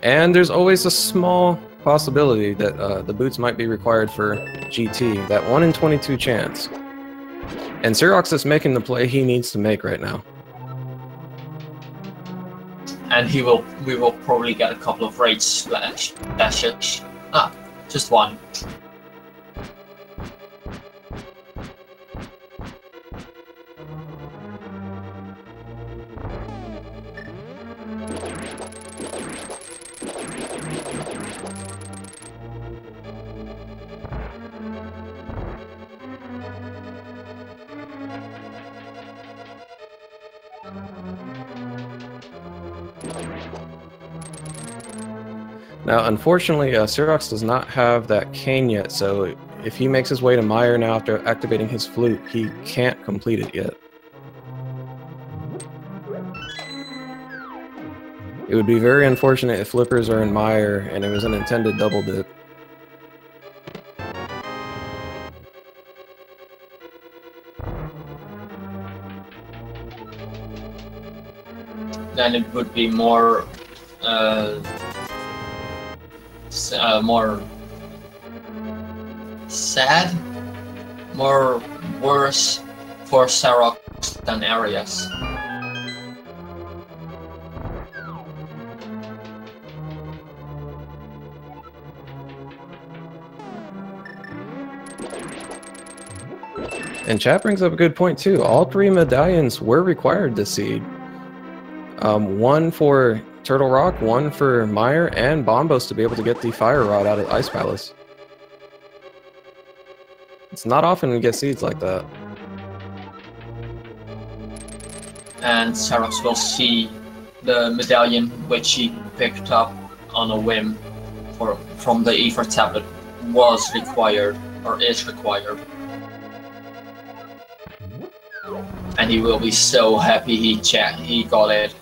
And there's always a small possibility that the boots might be required for GT, that 1 in 22 chance. And CeroX is making the play he needs to make right now. And we will probably get a couple of rage splashes. Just one. Now, unfortunately, CeroX does not have that cane yet, so if he makes his way to Mire now after activating his flute, he can't complete it yet. It would be very unfortunate if Flippers are in Mire and it was an intended double dip. Then it would be more more sad, more worse for CeroX than Arius. And chat brings up a good point too. All 3 medallions were required this seed. 1 for Turtle Rock, 1 for Mire, and Bombos to be able to get the Fire Rod out of Ice Palace. It's not often we get seeds like that. And CeroX will see the medallion which he picked up on a whim from the Ether tablet was required, or is required. And he will be so happy he got it.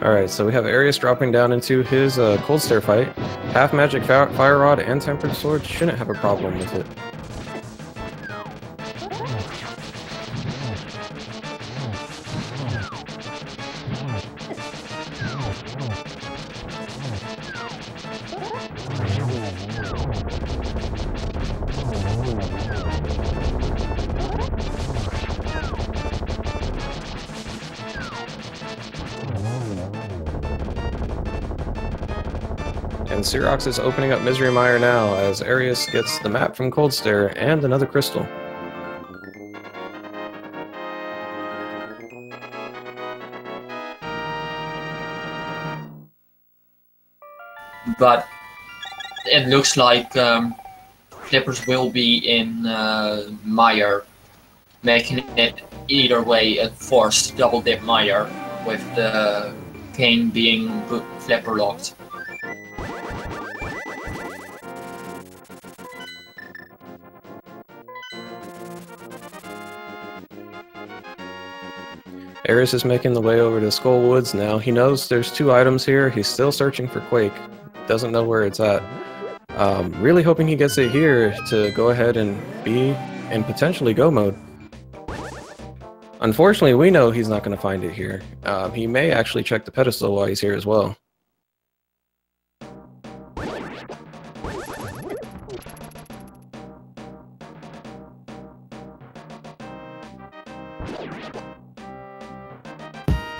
Alright, so we have Arius dropping down into his Cold Stare fight. Half Magic Fire Rod and Tempered Sword shouldn't have a problem with it. And CeroX is opening up Misery Mire now as Arius gets the map from Cold Stare and another crystal. But it looks like Flippers will be in Mire, making it either way a forced double dip Mire, with the Kane being Flipper locked. Arius is making the way over to Skull Woods now. He knows there's 2 items here. He's still searching for Quake. Doesn't know where it's at. Really hoping he gets it here to go ahead and be in potentially go mode. Unfortunately, we know he's not going to find it here. He may actually check the pedestal while he's here as well.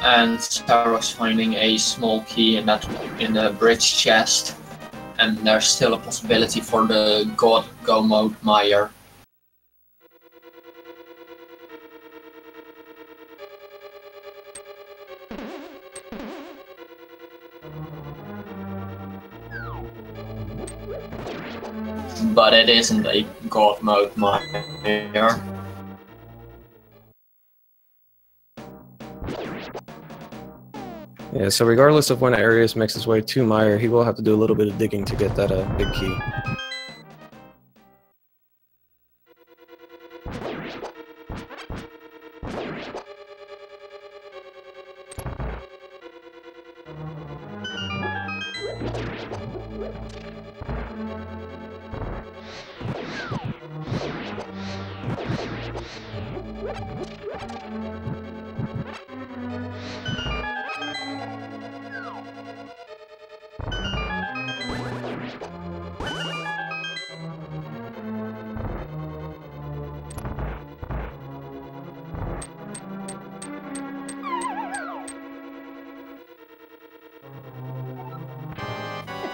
And CeroX finding a small key in the bridge chest, and there's still a possibility for the God Go mode Mire. But it isn't a God mode Mire. Yeah, so regardless of when Arius makes his way to Mire, he will have to do a little bit of digging to get that big key.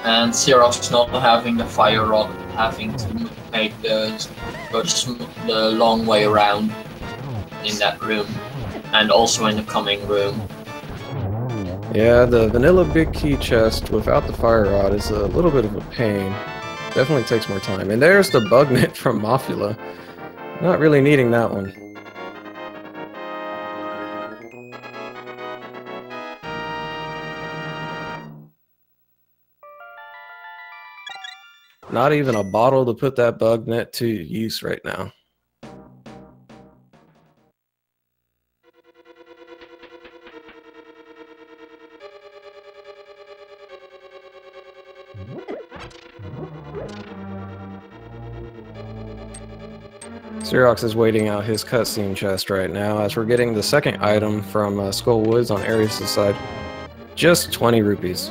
And CeroX not having the fire rod, having to make the long way around in that room, and also in the coming room. Yeah, the vanilla big key chest without the fire rod is a little bit of a pain. Definitely takes more time. And there's the bug net from Mofula. Not really needing that one. Not even a bottle to put that bug net to use right now. CeroX is waiting out his cutscene chest right now as we're getting the second item from Skull Woods on Arius' side. Just 20 rupees.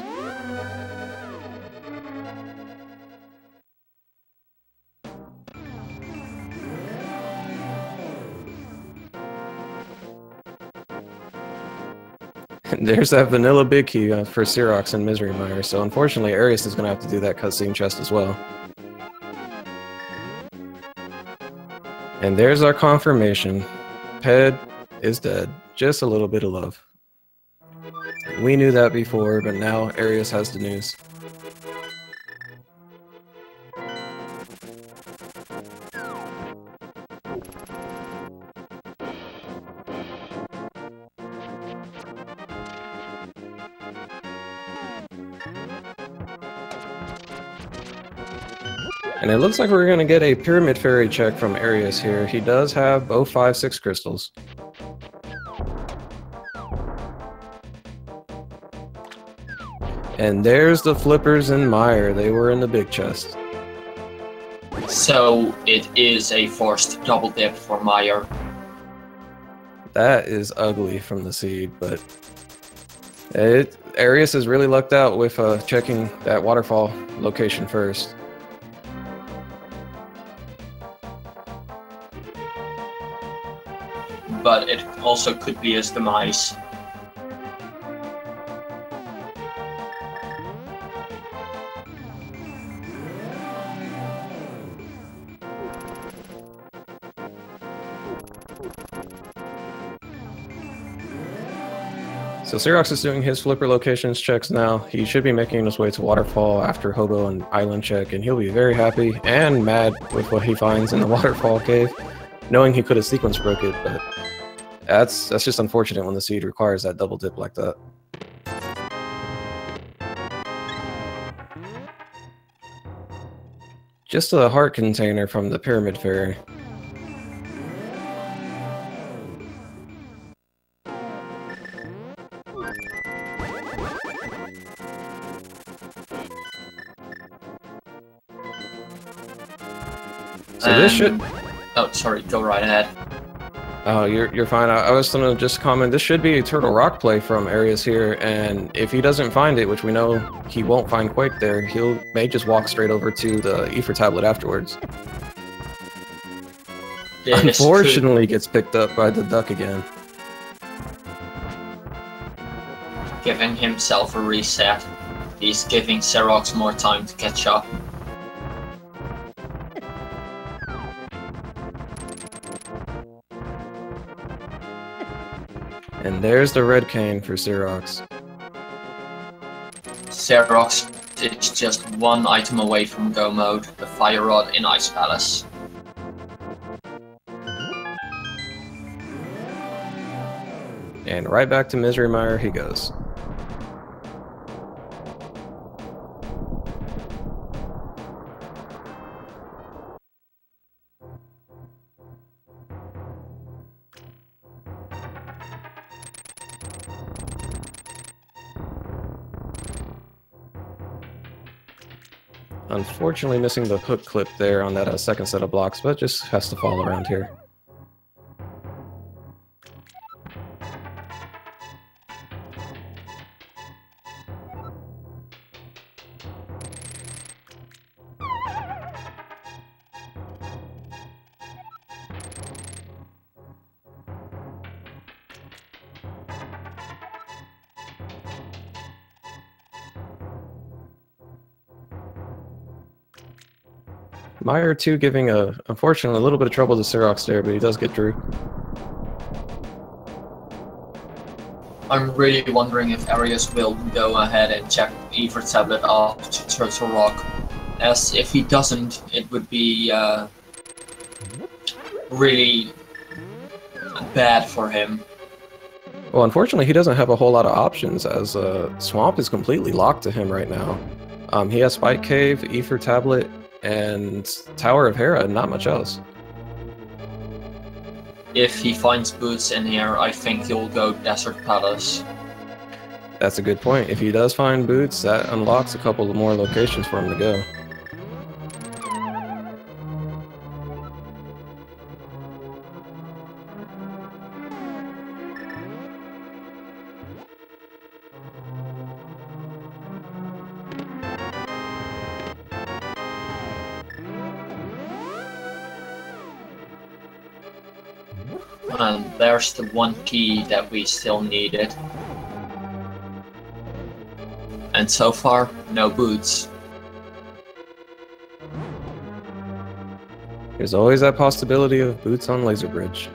There's that vanilla big key for CeroX and Misery Mire, so unfortunately Arius is going to have to do that cutscene chest as well. And there's our confirmation. Ped is dead. Just a little bit of love. We knew that before, but now Arius has the news. And it looks like we're going to get a Pyramid Fairy check from Arius here. He does have both 5/6 crystals. And there's the flippers and Meyer. They were in the big chest. So it is a forced double dip for Meyer. That is ugly from the seed, but Arius has really lucked out with checking that waterfall location first. But it also could be his demise. So CeroX is doing his flipper locations checks now. He should be making his way to Waterfall after Hobo and Island check, and he'll be very happy and mad with what he finds in the Waterfall cave, knowing he could have sequence broke it, but that's just unfortunate when the seed requires that double dip like that. Just a heart container from the Pyramid Fairy. So this should... Oh, sorry, go right ahead. Oh, you're fine. I was gonna just comment, this should be a Turtle Rock play from Arius here, and if he doesn't find it, which we know he won't find Quake there, may just walk straight over to the Ether tablet afterwards. Unfortunately gets picked up by the duck again. Giving himself a reset. He's giving CeroX more time to catch up. And there's the red cane for CeroX. CeroX is just one item away from go mode, the Fire Rod in Ice Palace. And right back to Misery Mire he goes. Unfortunately missing the hook clip there on that second set of blocks, but just has to fall around here. Meyer too giving unfortunately a little bit of trouble to CeroX there, but he does get through. I'm really wondering if Arius will go ahead and check Ether tablet after Turtle Rock, as if he doesn't, it would be really bad for him. Well, unfortunately he doesn't have a whole lot of options, as Swamp is completely locked to him right now. He has Spike Cave, Ether tablet, and Tower of Hera, and not much else. If he finds boots in here, I think he'll go Desert Palace. That's a good point. If he does find boots, that unlocks a couple of more locations for him to go. And there's the one key that we still needed. And so far, no boots. There's always that possibility of boots on Laser Bridge.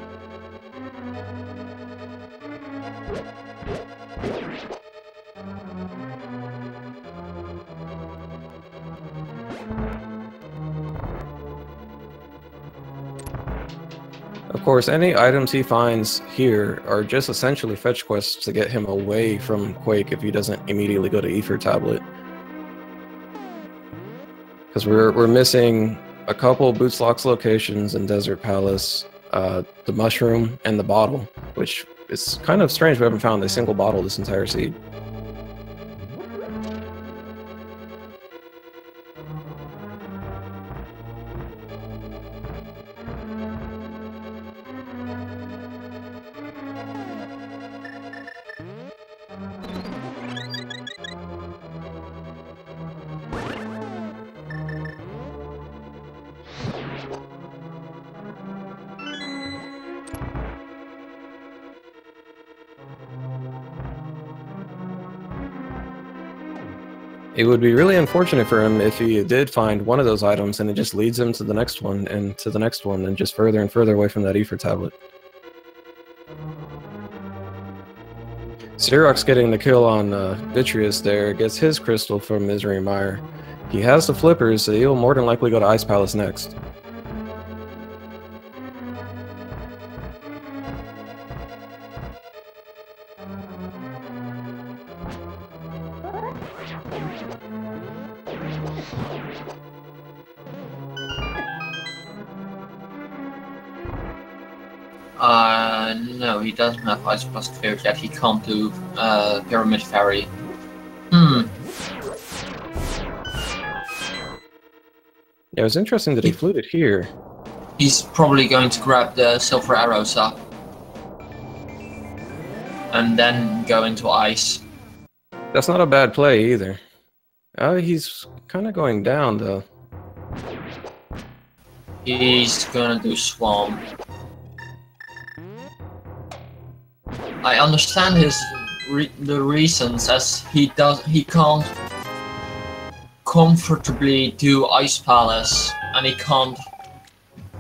Of course, any items he finds here are just essentially fetch quests to get him away from Quake if he doesn't immediately go to Ether Tablet. Because we're missing a couple Boots Locks locations in Desert Palace, the Mushroom, and the Bottle, which is kind of strange we haven't found a single bottle this entire seed. It would be really unfortunate for him if he did find one of those items and it just leads him to the next one and to the next one and just further and further away from that ether tablet. CeroX getting the kill on Vitreous there, gets his crystal from Misery Mire. He has the flippers, so he'll more than likely go to Ice Palace next. No, he doesn't have Ice Plus cleared yet. He can't do Pyramid Ferry. Yeah, it was interesting that he flew it here. He's probably going to grab the silver arrows up. And then go into ice. That's not a bad play either. He's kind of going down though. He's gonna do swamp. I understand the reasons, as he can't comfortably do Ice Palace and he can't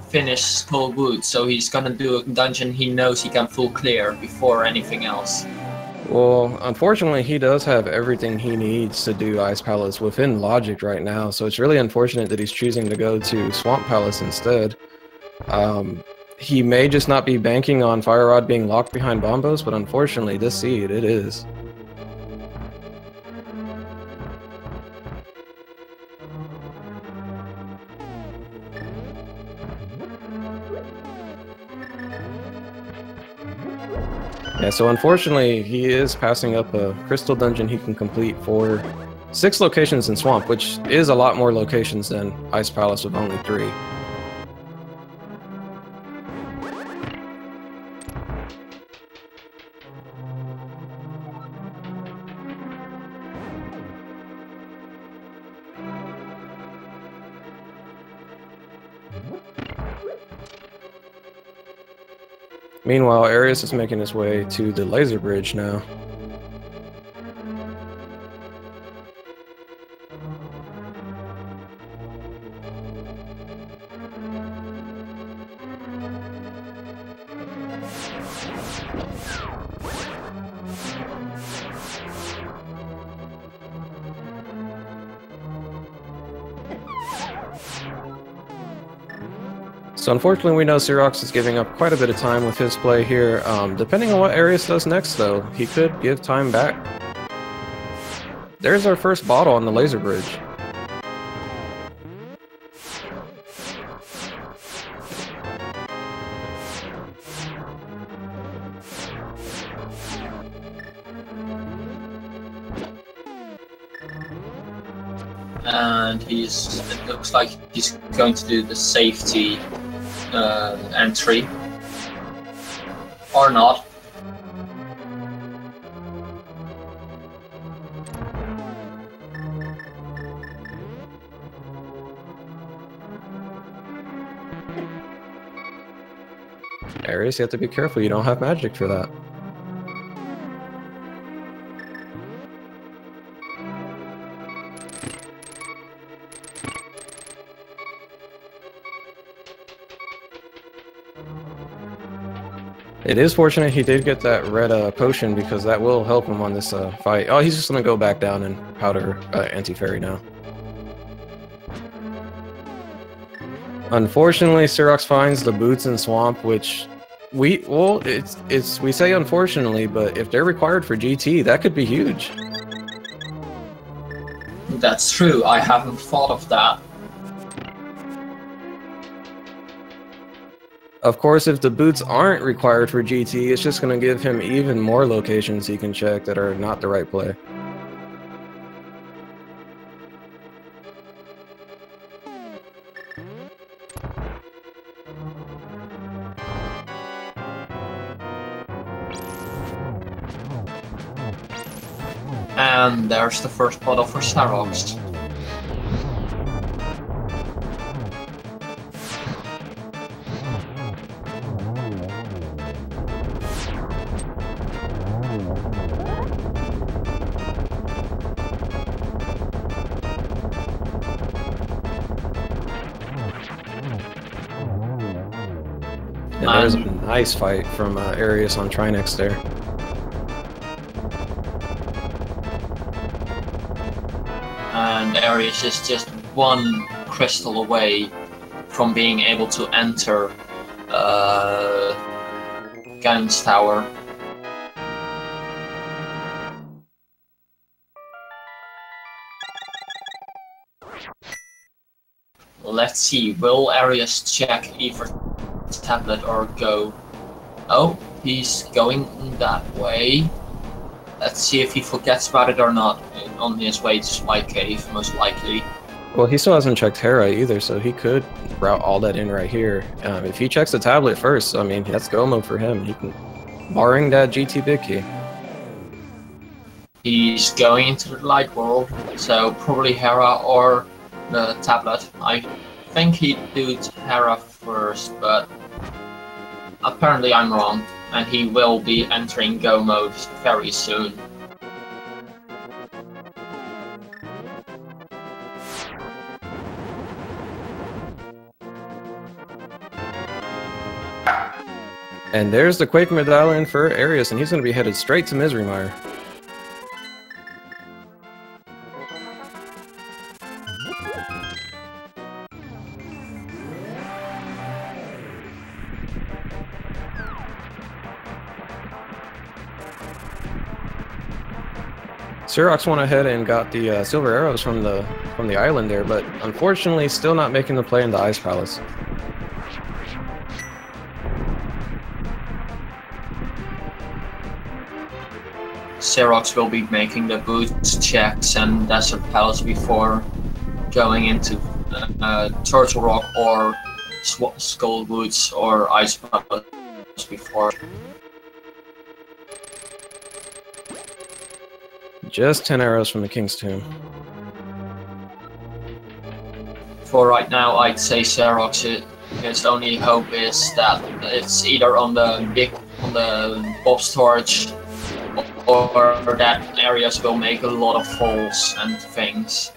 finish Skull Wood, so he's gonna do a dungeon he knows he can full clear before anything else. Well, unfortunately, he does have everything he needs to do Ice Palace within logic right now, so it's really unfortunate that he's choosing to go to Swamp Palace instead. He may just not be banking on Fire Rod being locked behind Bombos, but unfortunately, this seed, it is. Yeah, so unfortunately, he is passing up a crystal dungeon he can complete for 6 locations in Swamp, which is a lot more locations than Ice Palace with only 3. Meanwhile, Arius is making his way to the laser bridge now. So unfortunately, we know CeroX is giving up quite a bit of time with his play here. Depending on what Arius does next, though, he could give time back. There's our first bottle on the laser bridge. And it looks like he's going to do the safety entry. Or not. Arius, you have to be careful, you don't have magic for that. It is fortunate he did get that red potion, because that will help him on this fight. Oh, he's just going to go back down and powder anti-fairy now. Unfortunately, CeroX finds the boots in Swamp, which we say unfortunately, but if they're required for GT, that could be huge. That's true, I haven't thought of that. Of course, if the boots aren't required for GT, it's just going to give him even more locations he can check that are not the right play. And there's the first bottle for CeroX. And there's a nice fight from Arius on Trinex there. And Arius is just one crystal away from being able to enter Gang's tower. Let's see, will Arius check either tablet or go? Oh, he's going that way. Let's see if he forgets about it or not on his way to Spike Cave, most likely. Well, he still hasn't checked Hera either, so he could route all that in right here. If he checks the tablet first, I mean, that's go mode for him. He can, barring that GT big key. He's going into the light world, so probably Hera or the tablet. I think he'd do Hera first, but apparently I'm wrong, and he will be entering go mode very soon. And there's the Quake Medallion for Arius, and he's going to be headed straight to Misery Mire. CeroX went ahead and got the silver arrows from the island there, but unfortunately still not making the play in the Ice Palace. CeroX will be making the boots checks and Desert Palace before going into Turtle Rock or Skull Woods or Ice Palace before. Just 10 arrows from the King's Tomb. For right now, I'd say CeroX, his only hope is that it's either on the Bob storage or that Arius will make a lot of falls and things.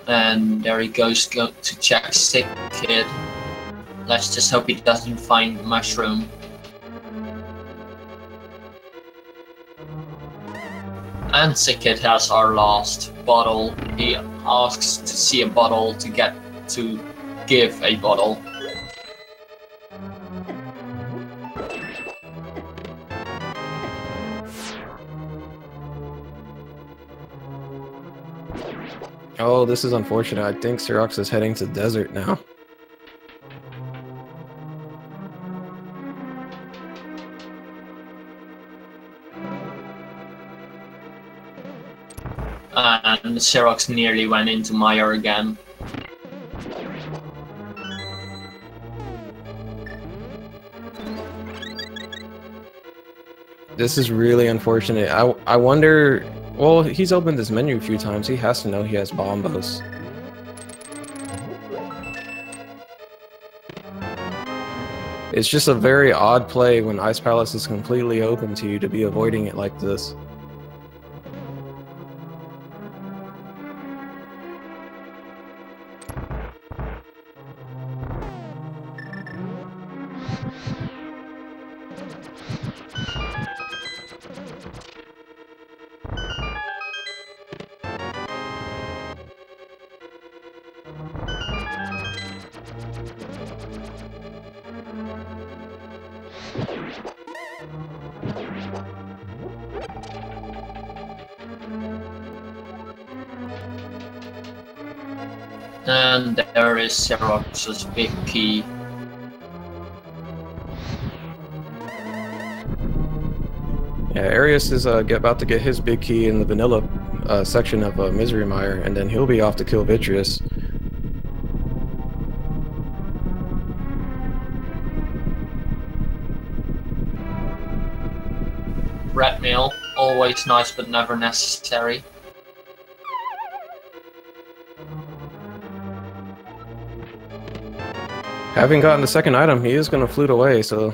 And there he goes to check Sick Kid. Let's just hope he doesn't find Mushroom. And Sick Kid has our last bottle. He asks to see a bottle to give a bottle. Oh, this is unfortunate. I think CeroX is heading to Desert now. And CeroX nearly went into Mire again. This is really unfortunate. I wonder... Well, he's opened this menu a few times. He has to know he has bombos. It's just a very odd play when Ice Palace is completely open to you to be avoiding it like this. And there is CeroX's big key. Yeah, Arius is about to get his big key in the vanilla section of Misery Mire, and then he'll be off to kill Vitreous. Red Mail always nice but never necessary. Having gotten the second item, he is going to flute away, so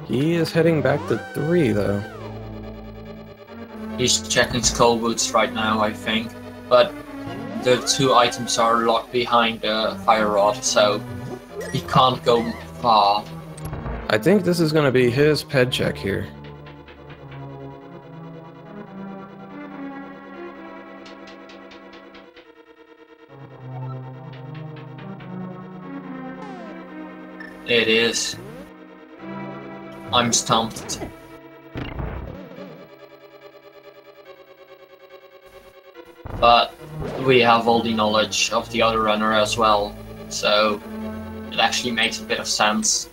he is heading back to 3, though. He's checking skull boots right now, I think, but the 2 items are locked behind the fire rod, so he can't go far. I think this is going to be his ped check here. It is. I'm stumped. But we have all the knowledge of the other runner as well, so it actually makes a bit of sense.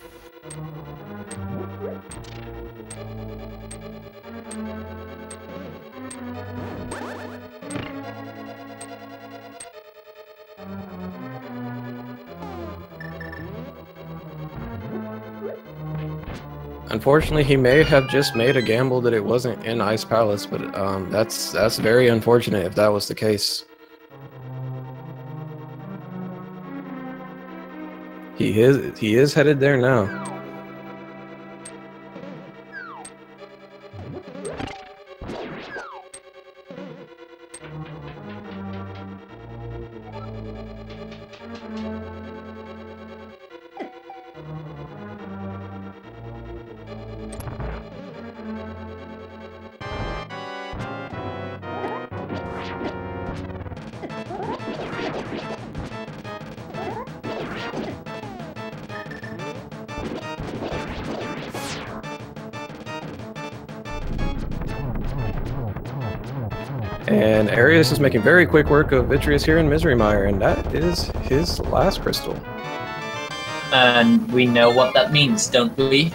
Unfortunately, he may have just made a gamble that it wasn't in Ice Palace, but that's very unfortunate if that was the case. He is headed there now. And Arius is making very quick work of Vitreous here in Misery Mire, and that is his last crystal. And we know what that means, don't we?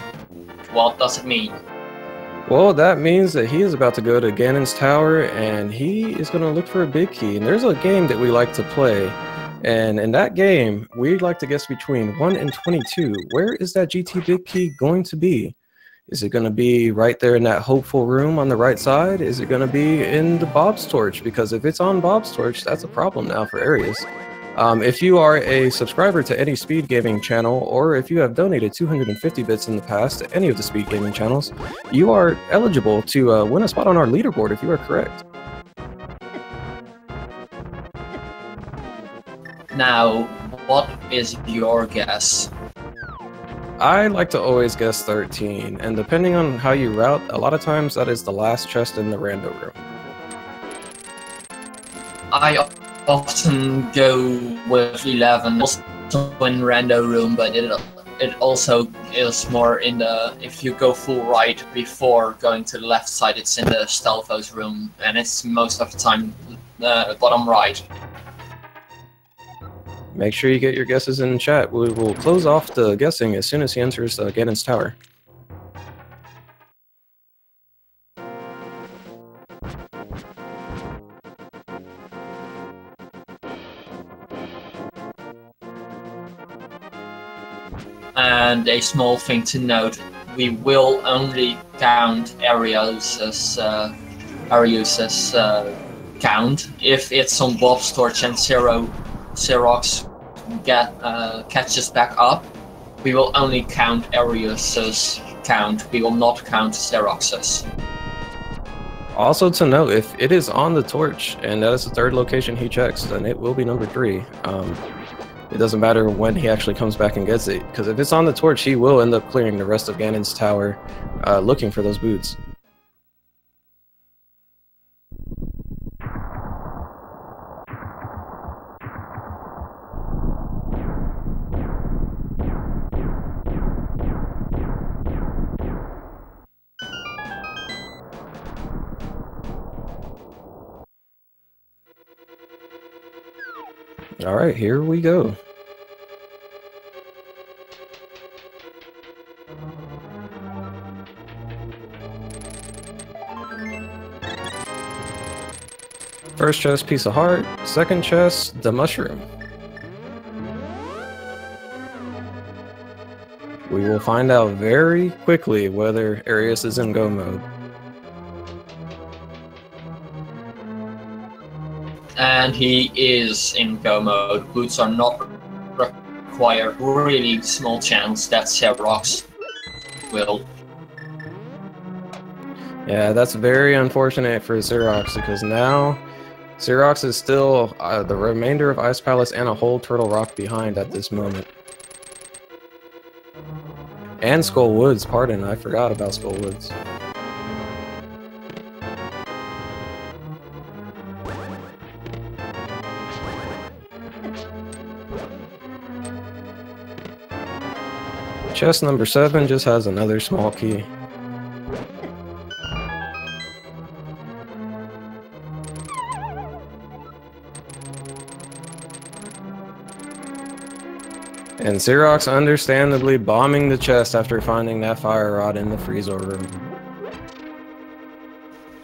What does it mean? Well, that means that he is about to go to Ganon's Tower, and he is going to look for a big key. And there's a game that we like to play, and in that game, we'd like to guess between 1 and 22. Where is that GT big key going to be? Is it going to be right there in that hopeful room on the right side? Is it going to be in the Bob's Torch? Because if it's on Bob's Torch, that's a problem now for Arius. If you are a subscriber to any speed gaming channel, or if you have donated 250 bits in the past to any of the speed gaming channels, you are eligible to win a spot on our leaderboard if you are correct. Now, what is your guess? I like to always guess 13, and depending on how you route, a lot of times that is the last chest in the rando room. I often go with 11, also in rando room, but it also is more in the, if you go full right before going to the left side, it's in the Stelvos room, and it's most of the time bottom right. Make sure you get your guesses in chat. We will close off the guessing as soon as he enters Ganon's Tower. And a small thing to note, we will only count Arius's count if it's on Bob's Torch and CeroX catches back up. We will only count Arius's count. We will not count CeroX's. Also to note, if it is on the torch and that is the third location he checks, then it will be number 3. It doesn't matter when he actually comes back and gets it, because if it's on the torch, he will end up clearing the rest of Ganon's Tower looking for those boots. All right, here we go. First chest, piece of heart. Second chest, the mushroom. We will find out very quickly whether Arius is in go mode. And he is in go mode. Boots are not required. Really small chance that CeroX will. Yeah, that's very unfortunate for CeroX because now CeroX is still the remainder of Ice Palace and a whole Turtle Rock behind at this moment. And Skull Woods, pardon, I forgot about Skull Woods. Chest number 7 just has another small key. And CeroX understandably bombing the chest after finding that fire rod in the freezer room.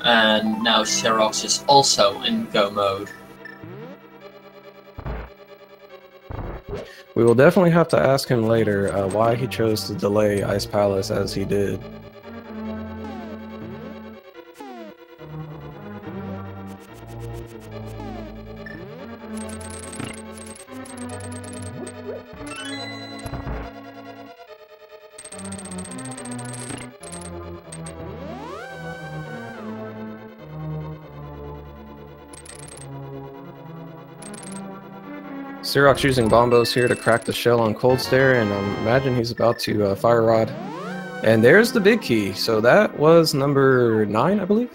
And now CeroX is also in go mode. We will definitely have to ask him later why he chose to delay Ice Palace as he did. CeroX using bombos here to crack the shell on Cold Stare, and I imagine he's about to Fire Rod. And there's the big key, so that was number 9, I believe?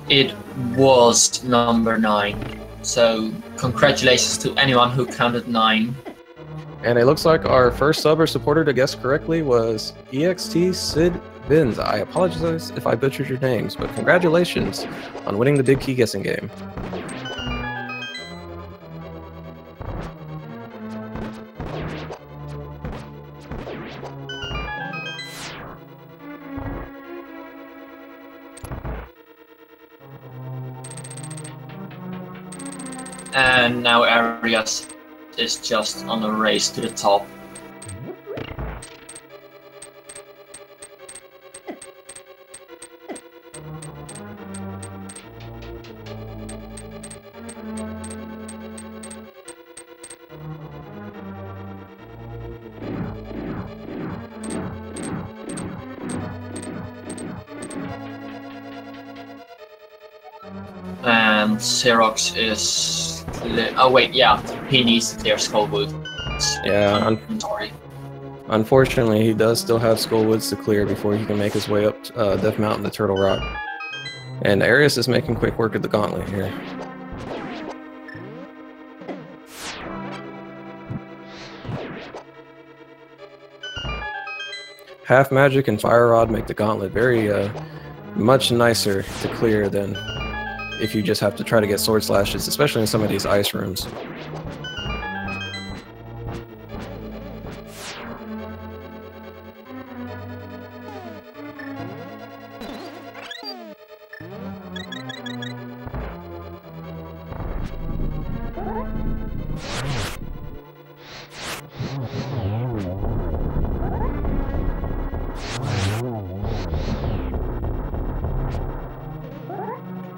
It was number 9. So congratulations to anyone who counted 9. And it looks like our first sub or supporter to guess correctly was EXT Sid Vins. I apologize if I butchered your names, but congratulations on winning the big key guessing game. And now Arius is just on a race to the top. And CeroX is... Oh wait, yeah, he needs to clear Skullwood. Yeah, sorry. Unfortunately, he does still have Skullwoods to clear before he can make his way up Death Mountain to Turtle Rock. And Arius is making quick work of the gauntlet here. Half Magic and Fire Rod make the gauntlet very much nicer to clear than if you just have to try to get Sword Slashes, especially in some of these ice rooms.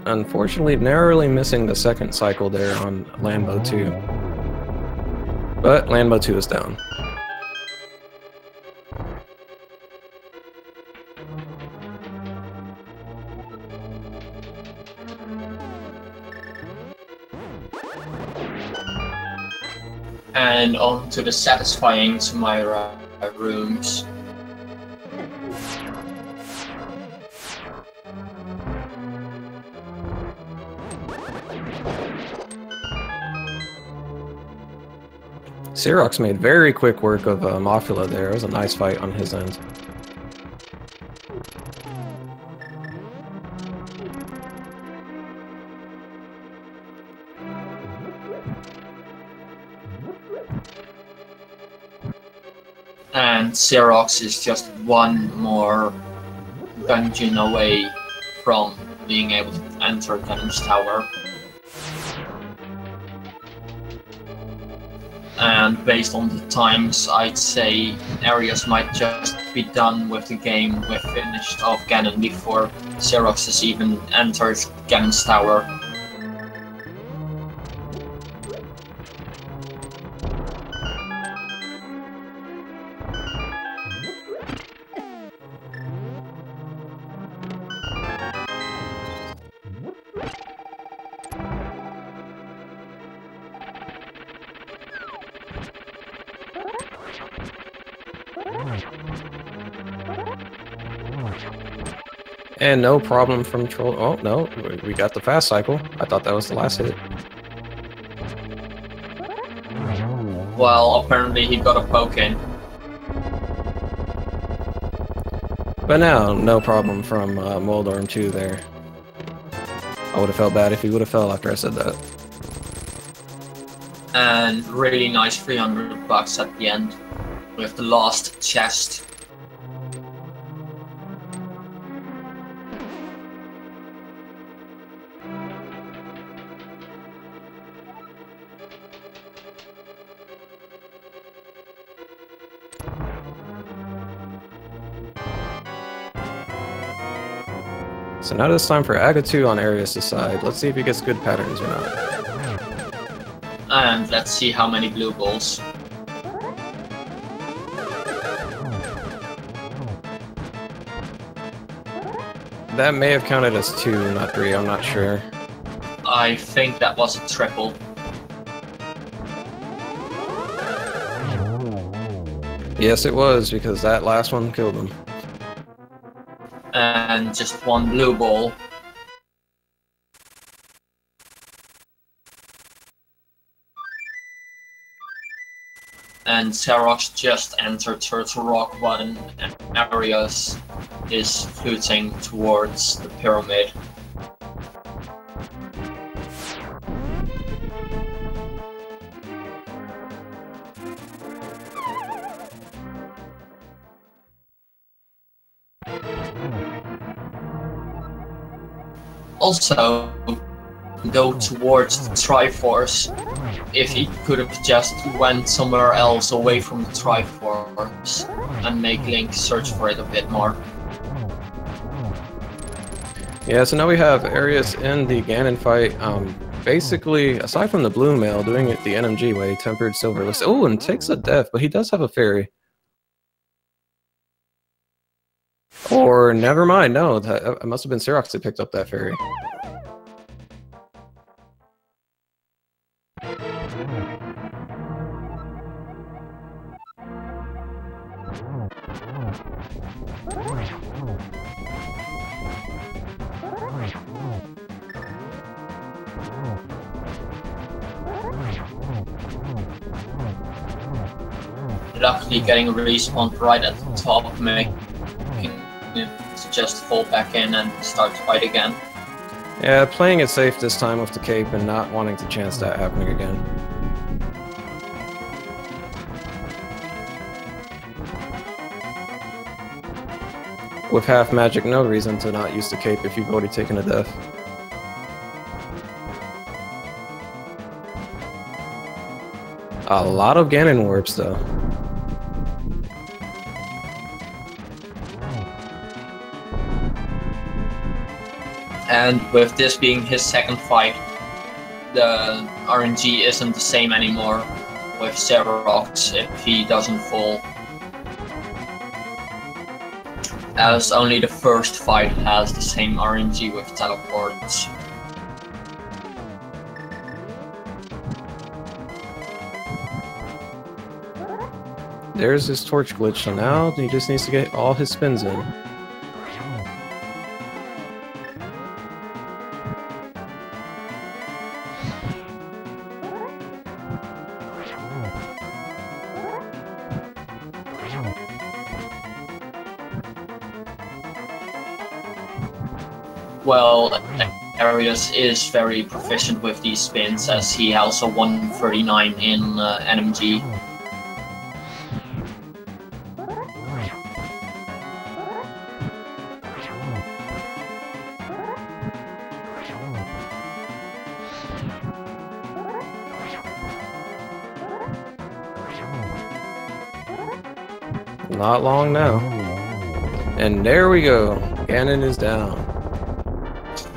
Unfortunately, narrowly missing the second cycle there on Lambo 2. But Lambo 2 is down. And on to the satisfying Sumaira rooms. CeroX made very quick work of Mothula there. It was a nice fight on his end. And CeroX is just one more dungeon away from being able to enter Cannon's Tower. And based on the times, I'd say Arius might just be done with the game. We've finished off Ganon before CeroX has even entered Ganon's tower. And no problem from Troll. Oh, no, we got the fast cycle. I thought that was the last hit. Well, apparently he got a poke in. But now, no problem from Moldorm 2 there. I would have felt bad if he would have fell after I said that. And really nice 300 bucks at the end with the last chest. So now it's time for Agatu on Arius' side. Let's see if he gets good patterns or not. And let's see how many blue balls. That may have counted as 2, not 3, I'm not sure. I think that was a triple. Yes, it was, because that last one killed him. And just one blue ball. And CeroX just entered Turtle Rock button, and Arius is fluting towards the pyramid. Also, go towards the Triforce. If he could have just went somewhere else away from the Triforce and make Link search for it a bit more. Yeah, so now we have Arius in the Ganon fight. Basically, aside from the blue mail, doing it the NMG way, tempered silverless. Oh, and takes a death, but he does have a fairy. Or never mind, no, it must have been CeroX that picked up that fairy. Luckily getting a respawn right at the top, making it just fall back in and start to fight again. Yeah, playing it safe this time with the cape and not wanting to chance that happening again. With half magic, no reason to not use the cape if you've already taken a death. A lot of Ganon warps though. And with this being his second fight, the RNG isn't the same anymore with CeroX if he doesn't fall. As only the first fight has the same RNG with teleports. There's his torch glitch, so now he just needs to get all his spins in. Well, Arius is very proficient with these spins, as he also won 39 in NMG. Not long now. And there we go. Ganon is down.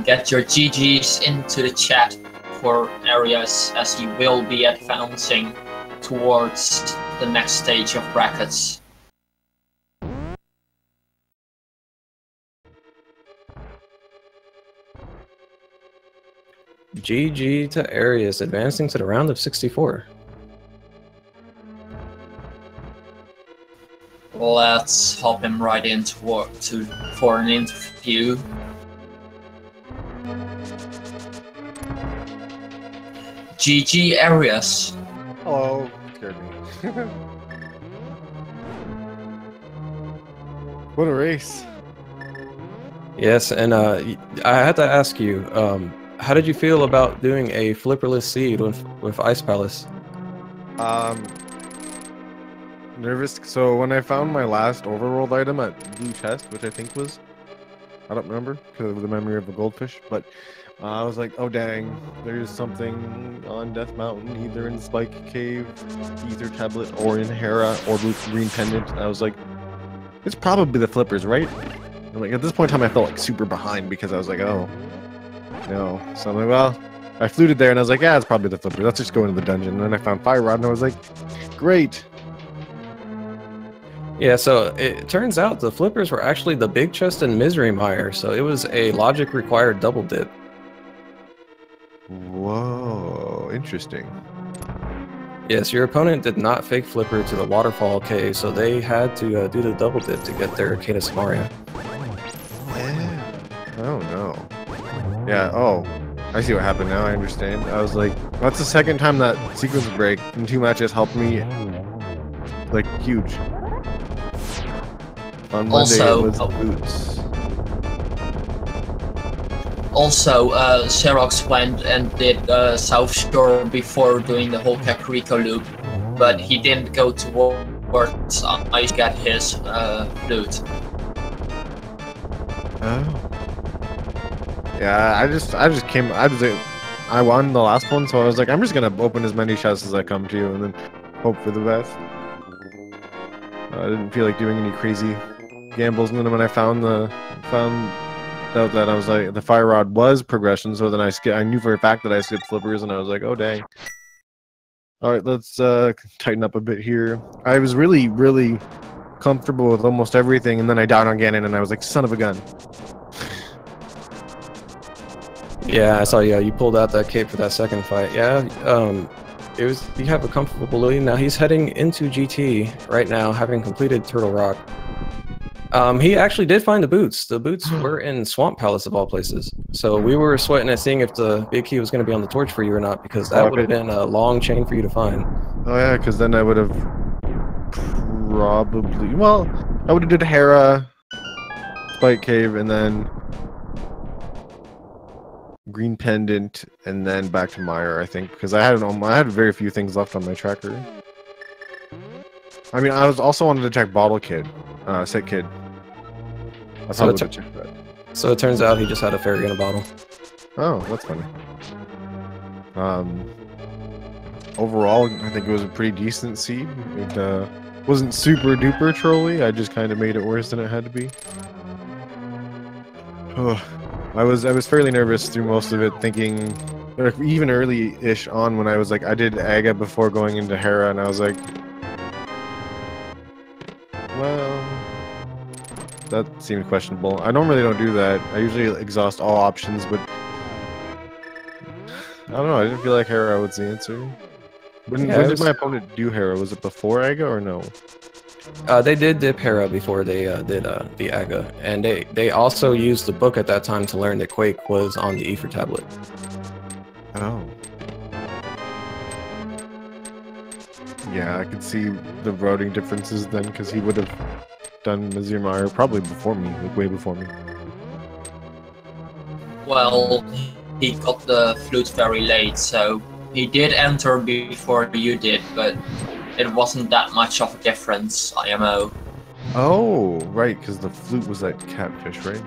Get your GGs into the chat for Arius, as he will be advancing towards the next stage of brackets. GG to Arius, advancing to the round of 64. Let's hop him right into for an interview. GG Arius. Hello. Scared me. What a race. Yes, and I had to ask you, how did you feel about doing a flipperless seed with Ice Palace? Nervous. So when I found my last overworld item at Blue Chest, which I think was, I don't remember because of the memory of the goldfish, but I was like, oh dang, there's something on Death Mountain, either in Spike Cave, Ether Tablet, or in Hera, or Green Pendant. And I was like, it's probably the flippers, right? And like at this point in time, I felt like super behind because I was like, oh no. So I'm like, well, I fluted there and I was like, yeah, it's probably the flippers. Let's just go into the dungeon. And then I found Fire Rod and I was like, great. Yeah, so it turns out the flippers were actually the big chest in Misery Mire, so it was a logic required double dip. Whoa, interesting. Yes, your opponent did not fake flipper to the waterfall cave, so they had to do the double dip to get their Arcata Samaria. Yeah. Oh no. Yeah, oh. I see what happened now, I understand. I was like, that's the second time that sequence break in 2 matches helped me, like, huge. On Monday Also, it was boots. Also, CeroX went and did South Shore before doing the whole Kakariko loop, but he didn't go towards Ice to get his loot. Oh. Yeah, I won the last one, so I was like, I'm just gonna open as many chests as I come to, and then hope for the best. I didn't feel like doing any crazy gambles, and then when I found out that I was like, the Fire Rod was progression, so then I knew for a fact that I skipped flippers, and I was like, oh dang. Alright, let's tighten up a bit here. I was really, really comfortable with almost everything, and then I died on Ganon, and I was like, son of a gun. Yeah, I saw you pulled out that cape for that second fight. Yeah, you have a comfortable lead. Now he's heading into GT right now, having completed Turtle Rock. He actually did find the boots. The boots were in Swamp Palace of all places. So we were sweating at seeing if the big key was going to be on the torch for you or not, because that would have been a long chain for you to find. Oh yeah, because then I would have probably, well, I would have did Hera, Spike Cave, and then Green Pendant, and then back to Mire, I think, because I had very few things left on my tracker. I mean, I was also wanted to check Bottle Kid, Sick Kid. I So to check that. So it turns out he just had a fairy in a bottle. Oh, that's funny. Overall, I think it was a pretty decent seed. It wasn't super duper trolly. I just kind of made it worse than it had to be. I was fairly nervous through most of it, thinking, or even early-ish on when I was like, I did Aga before going into Hera, and I was like, well, that seemed questionable. I normally don't do that. I usually exhaust all options, but I don't know. I didn't feel like Hera was the answer. When did my opponent do Hera? Was it before Aga or no? They did dip Hera before they did the Aga, and they also used the book at that time to learn that Quake was on the Ether Tablet. Oh. Yeah, I could see the routing differences then, because he would have done Mazirmire probably before me, like way before me. Well, he got the flute very late, so he did enter before you did, but it wasn't that much of a difference, IMO. Oh, right, because the flute was that catfish, right?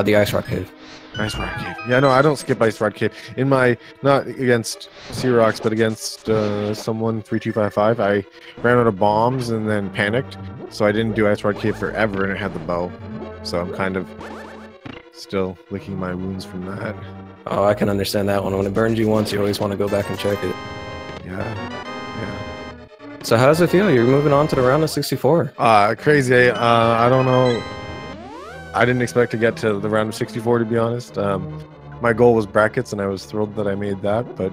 The Ice Rock Cave. Ice Rock Cave. Yeah, no, I don't skip Ice Rock Cave. In my, not against CeroX, but against someone, 3255, I ran out of bombs and then panicked. So I didn't do Ice Rod Cave forever, and it had the bow. So I'm kind of still licking my wounds from that. Oh, I can understand that one. When it burns you once, you always want to go back and check it. Yeah. So how does it feel? You're moving on to the round of 64. Crazy. I don't know. I didn't expect to get to the round of 64, to be honest. My goal was brackets, and I was thrilled that I made that, but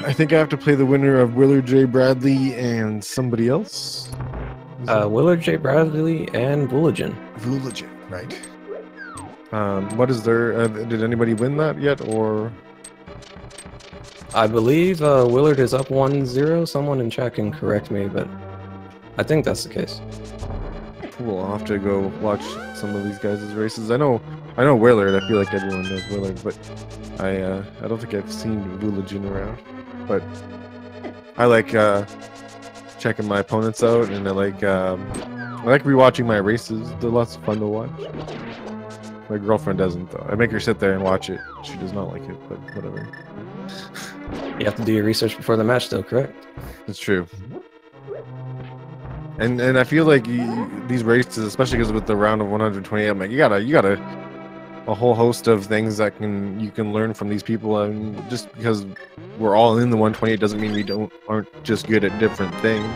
I think I have to play the winner of Willard J. Bradley and somebody else. Willard J. Bradley and Vooligen. Vooligen, right. What is there? Did anybody win that yet, or? I believe Willard is up 1-0. Someone in chat can correct me, but I think that's the case. Cool. I'll have to go watch some of these guys' races. I know Willard. I feel like everyone knows Willard, but I don't think I've seen Vooligen around. But I like checking my opponents out, and I like rewatching my races. They're lots of fun to watch. My girlfriend doesn't, though. I make her sit there and watch it. She does not like it, but whatever. You have to do your research before the match, though, correct? It's true. And I feel like these races, especially because with the round of 128, I'm like, you got a whole host of things that you can learn from these people, and just because we're all in the 128 doesn't mean we aren't just good at different things.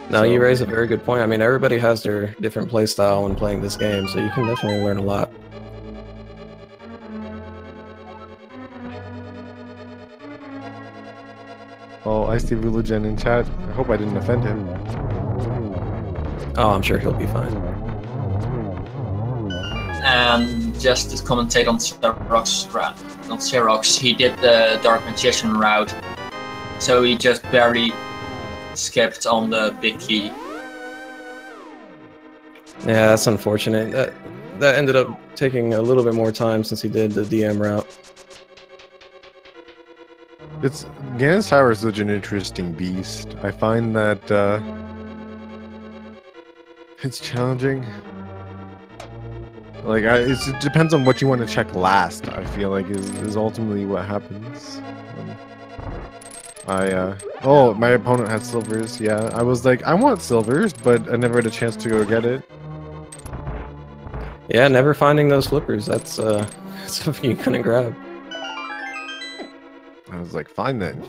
No, you raise a very good point. I mean, everybody has their different play style when playing this game, so you can definitely learn a lot. Oh, I see Vooligen in chat. I hope I didn't offend him. Oh, I'm sure he'll be fine. And just to commentate on CeroX route, not CeroX, he did the Dark Magician route, so he just barely skipped on the big key. Yeah, that's unfortunate. That ended up taking a little bit more time since he did the DM route. Ganon's Tower is such an interesting beast. I find that it's challenging. Like, it depends on what you want to check last. I feel like is ultimately what happens. Oh, my opponent had silvers. Yeah, I was like, I want silvers, but I never had a chance to go get it. Yeah, never finding those flippers. That's something you couldn't grab. I was like, fine then.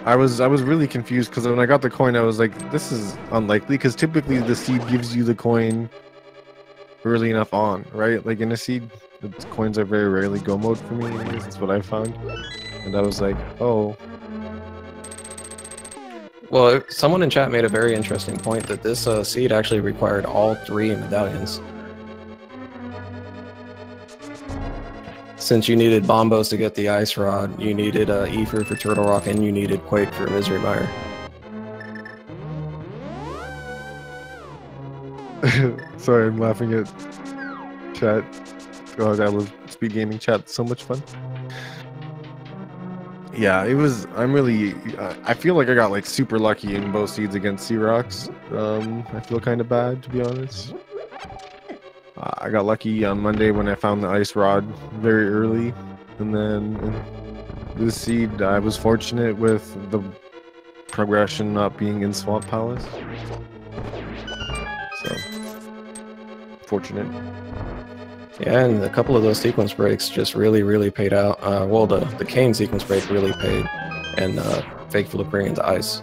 I was really confused because when I got the coin, I was like, this is unlikely, because typically the seed gives you the coin early enough on, right? Like in a seed, the coins are very rarely go mode for me. That's what I found. And I was like, oh. Well, someone in chat made a very interesting point that this seed actually required all 3 medallions. Since you needed Bombos to get the Ice Rod, you needed Ether for Turtle Rock, and you needed Quake for Misery Mire. Sorry, I'm laughing at chat. Oh, I love speed gaming chat. It's so much fun. Yeah, it was. I feel like I got like super lucky in both seeds against CeroX. I feel kind of bad, to be honest. I got lucky on Monday when I found the Ice Rod very early, and then in this seed I was fortunate with the progression not being in Swamp Palace. So, fortunate. Yeah, and a couple of those sequence breaks just really paid out. Well, the Cane sequence break really paid, and fake flipping into ice.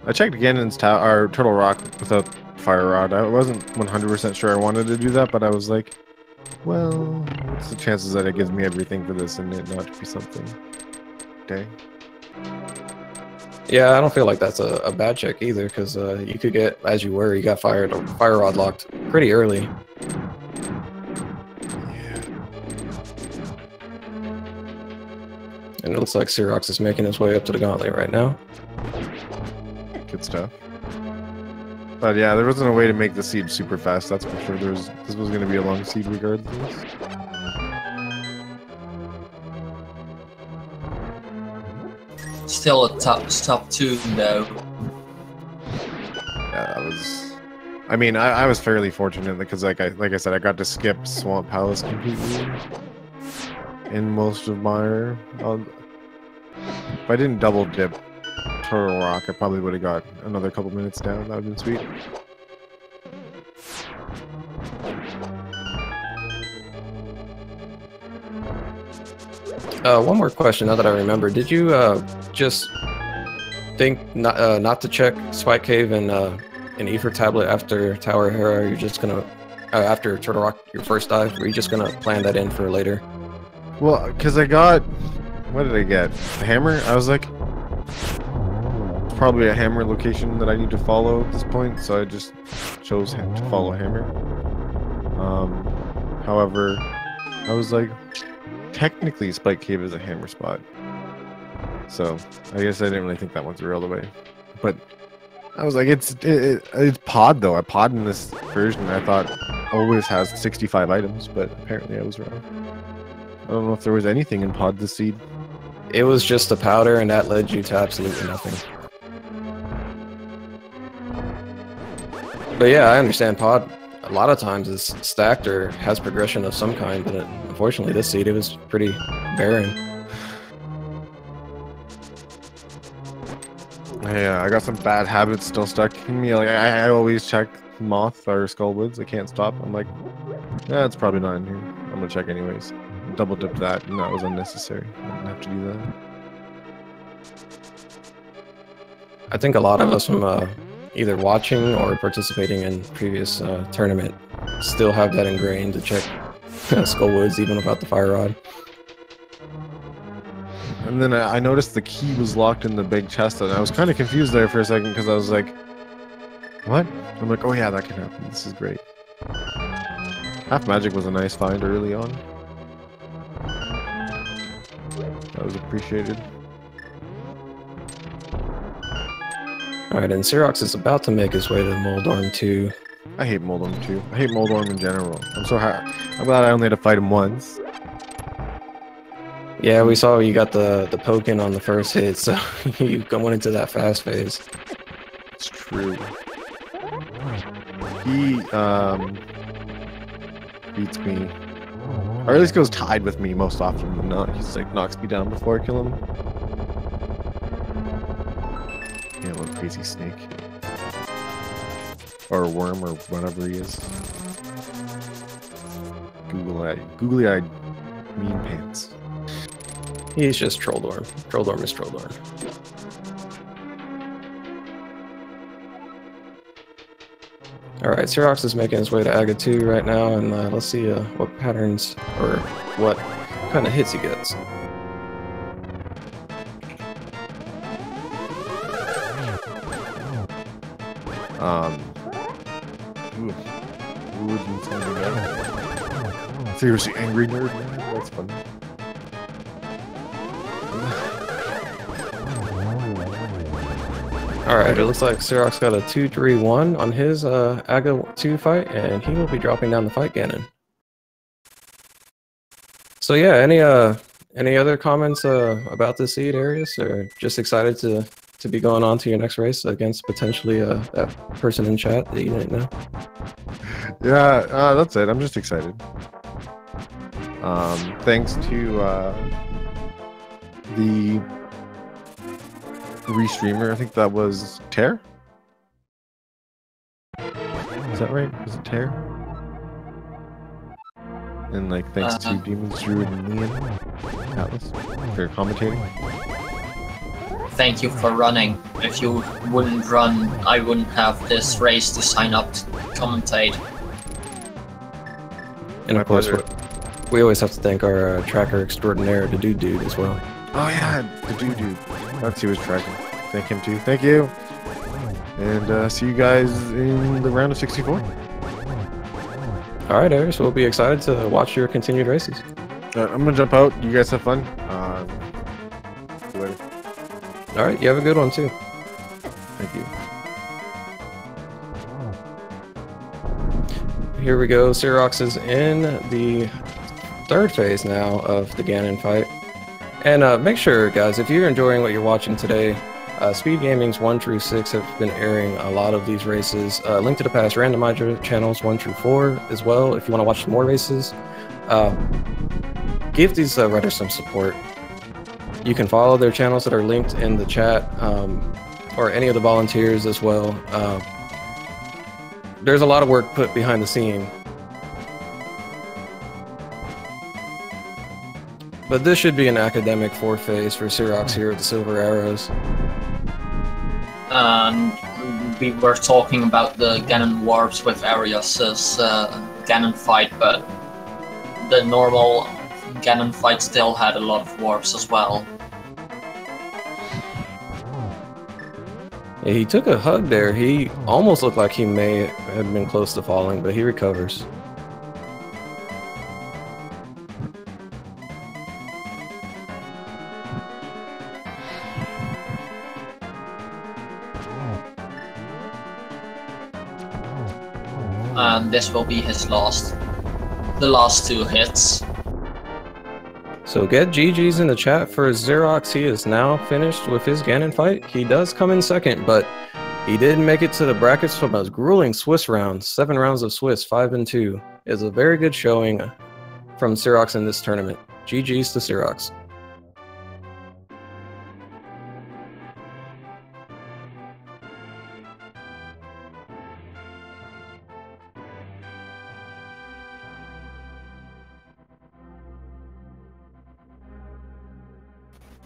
I checked Ganon's Tower, or Turtle Rock, without Fire Rod. I wasn't 100% sure I wanted to do that, but I was like, well, what's the chances that it gives me everything for this and it not be something? Dang. Yeah, I don't feel like that's a bad check either, because you could get, as you were, you got Fire Rod locked pretty early. Yeah. And it looks like CeroX is making his way up to the gauntlet right now. Good stuff. But yeah, there wasn't a way to make the seed super fast, that's for sure. This was going to be a long seed regardless. Still a top 2 though. Yeah, I mean, I was fairly fortunate because, like I said, I got to skip Swamp Palace completely in most of my. I didn't double dip Turtle Rock, I probably would have got another couple minutes down. That would have been sweet. One more question now that I remember. Did you just think not to check Spike Cave and Ether Tablet after Tower Hera? You're just gonna after Turtle Rock your first dive, or are you just gonna plan that in for later? Well, because I got, what did I get? A hammer? I was like, it's probably a hammer location that I need to follow at this point, so I just chose to follow hammer. However, I was like, technically Spike Cave is a hammer spot, so I guess I didn't really think that one through all the way. But I was like, it's pod though. A pod in this version I thought always has 65 items, but apparently I was wrong. I don't know if there was anything in pod this seed. It was just a powder, and that led you to absolutely nothing. But yeah, I understand pod a lot of times is stacked or has progression of some kind, but unfortunately this seed, it was pretty barren. Yeah, I got some bad habits still stuck in me. Like I always check Moth or Skullwoods. I can't stop. I'm like, yeah, it's probably not in here. I'm gonna check anyways. Double dipped that, and that was unnecessary. I didn't have to do that. I think a lot of us from either watching or participating in previous tournament still have that ingrained to check Skullwoods even without the fire rod. And then I noticed the key was locked in the big chest, and I was kind of confused there for a second because I was like, what? I'm like, oh yeah, that can happen. This is great. Half Magic was a nice find early on. That was appreciated. Alright, and CeroX is about to make his way to Moldorm 2. I hate Moldorm too. I hate Moldorm in general. I'm so happy. I'm glad I only had to fight him once. Yeah, we saw you got the poke in on the first hit, so you went into that fast phase. It's true. He beats me, or at least goes tied with me most often than not. He's like knocks me down before I kill him. Yeah, little crazy snake, or a worm, or whatever he is. Googly-eyed, mean pants. He's just Trolldorm. Trolldorm is Trolldorm. Alright, CeroX is making his way to Aga 2 right now, and let's see what patterns or what kind of hits he gets. Seriously, angry nerd. That's funny. Alright, it looks like CeroX got a 2-3-1 on his Aga 2 fight, and he will be dropping down the fight Ganon. So yeah, any other comments about this seed, Arius, or just excited to be going on to your next race against potentially that person in chat that you didn't know? Yeah, that's it. I'm just excited. Thanks to the restreamer, I think that was Tear. Is that right? Was it Tear? And like thanks to Demons, Druid, and Liam Atlas for commentating. Thank you for running. If you wouldn't run, I wouldn't have this race to sign up to commentate. And of course, we always have to thank our tracker extraordinaire, the Dude as well. Oh yeah, the Dude. That's who was tracking. Thank him too. Thank you. And see you guys in the round of 64. Alright, Arius, we'll be excited to watch your continued races. I'm gonna jump out. You guys have fun. See you later. Alright, you have a good one too. Thank you. Here we go. CeroX is in the third phase now of the Ganon fight. And make sure, guys, if you're enjoying what you're watching today, Speed Gaming's 1 through 6 have been airing a lot of these races. Link to the past Randomizer channels 1 through 4 as well if you want to watch more races. Give these writers some support. You can follow their channels that are linked in the chat, or any of the volunteers as well. There's a lot of work put behind the scene. But this should be an academic foretaste for CeroX here at the Silver Arrows. And we were talking about the Ganon warps with Arios' Ganon fight, but the normal Ganon fight still had a lot of warps as well. Yeah, he took a hug there. He almost looked like he may have been close to falling, but he recovers. And this will be his the last 2 hits. So get GG's in the chat for CeroX. He is now finished with his Ganon fight. He does come in second, but he did make it to the brackets from a grueling Swiss round. 7 rounds of Swiss, 5-2. Is a very good showing from CeroX in this tournament. GG's to CeroX.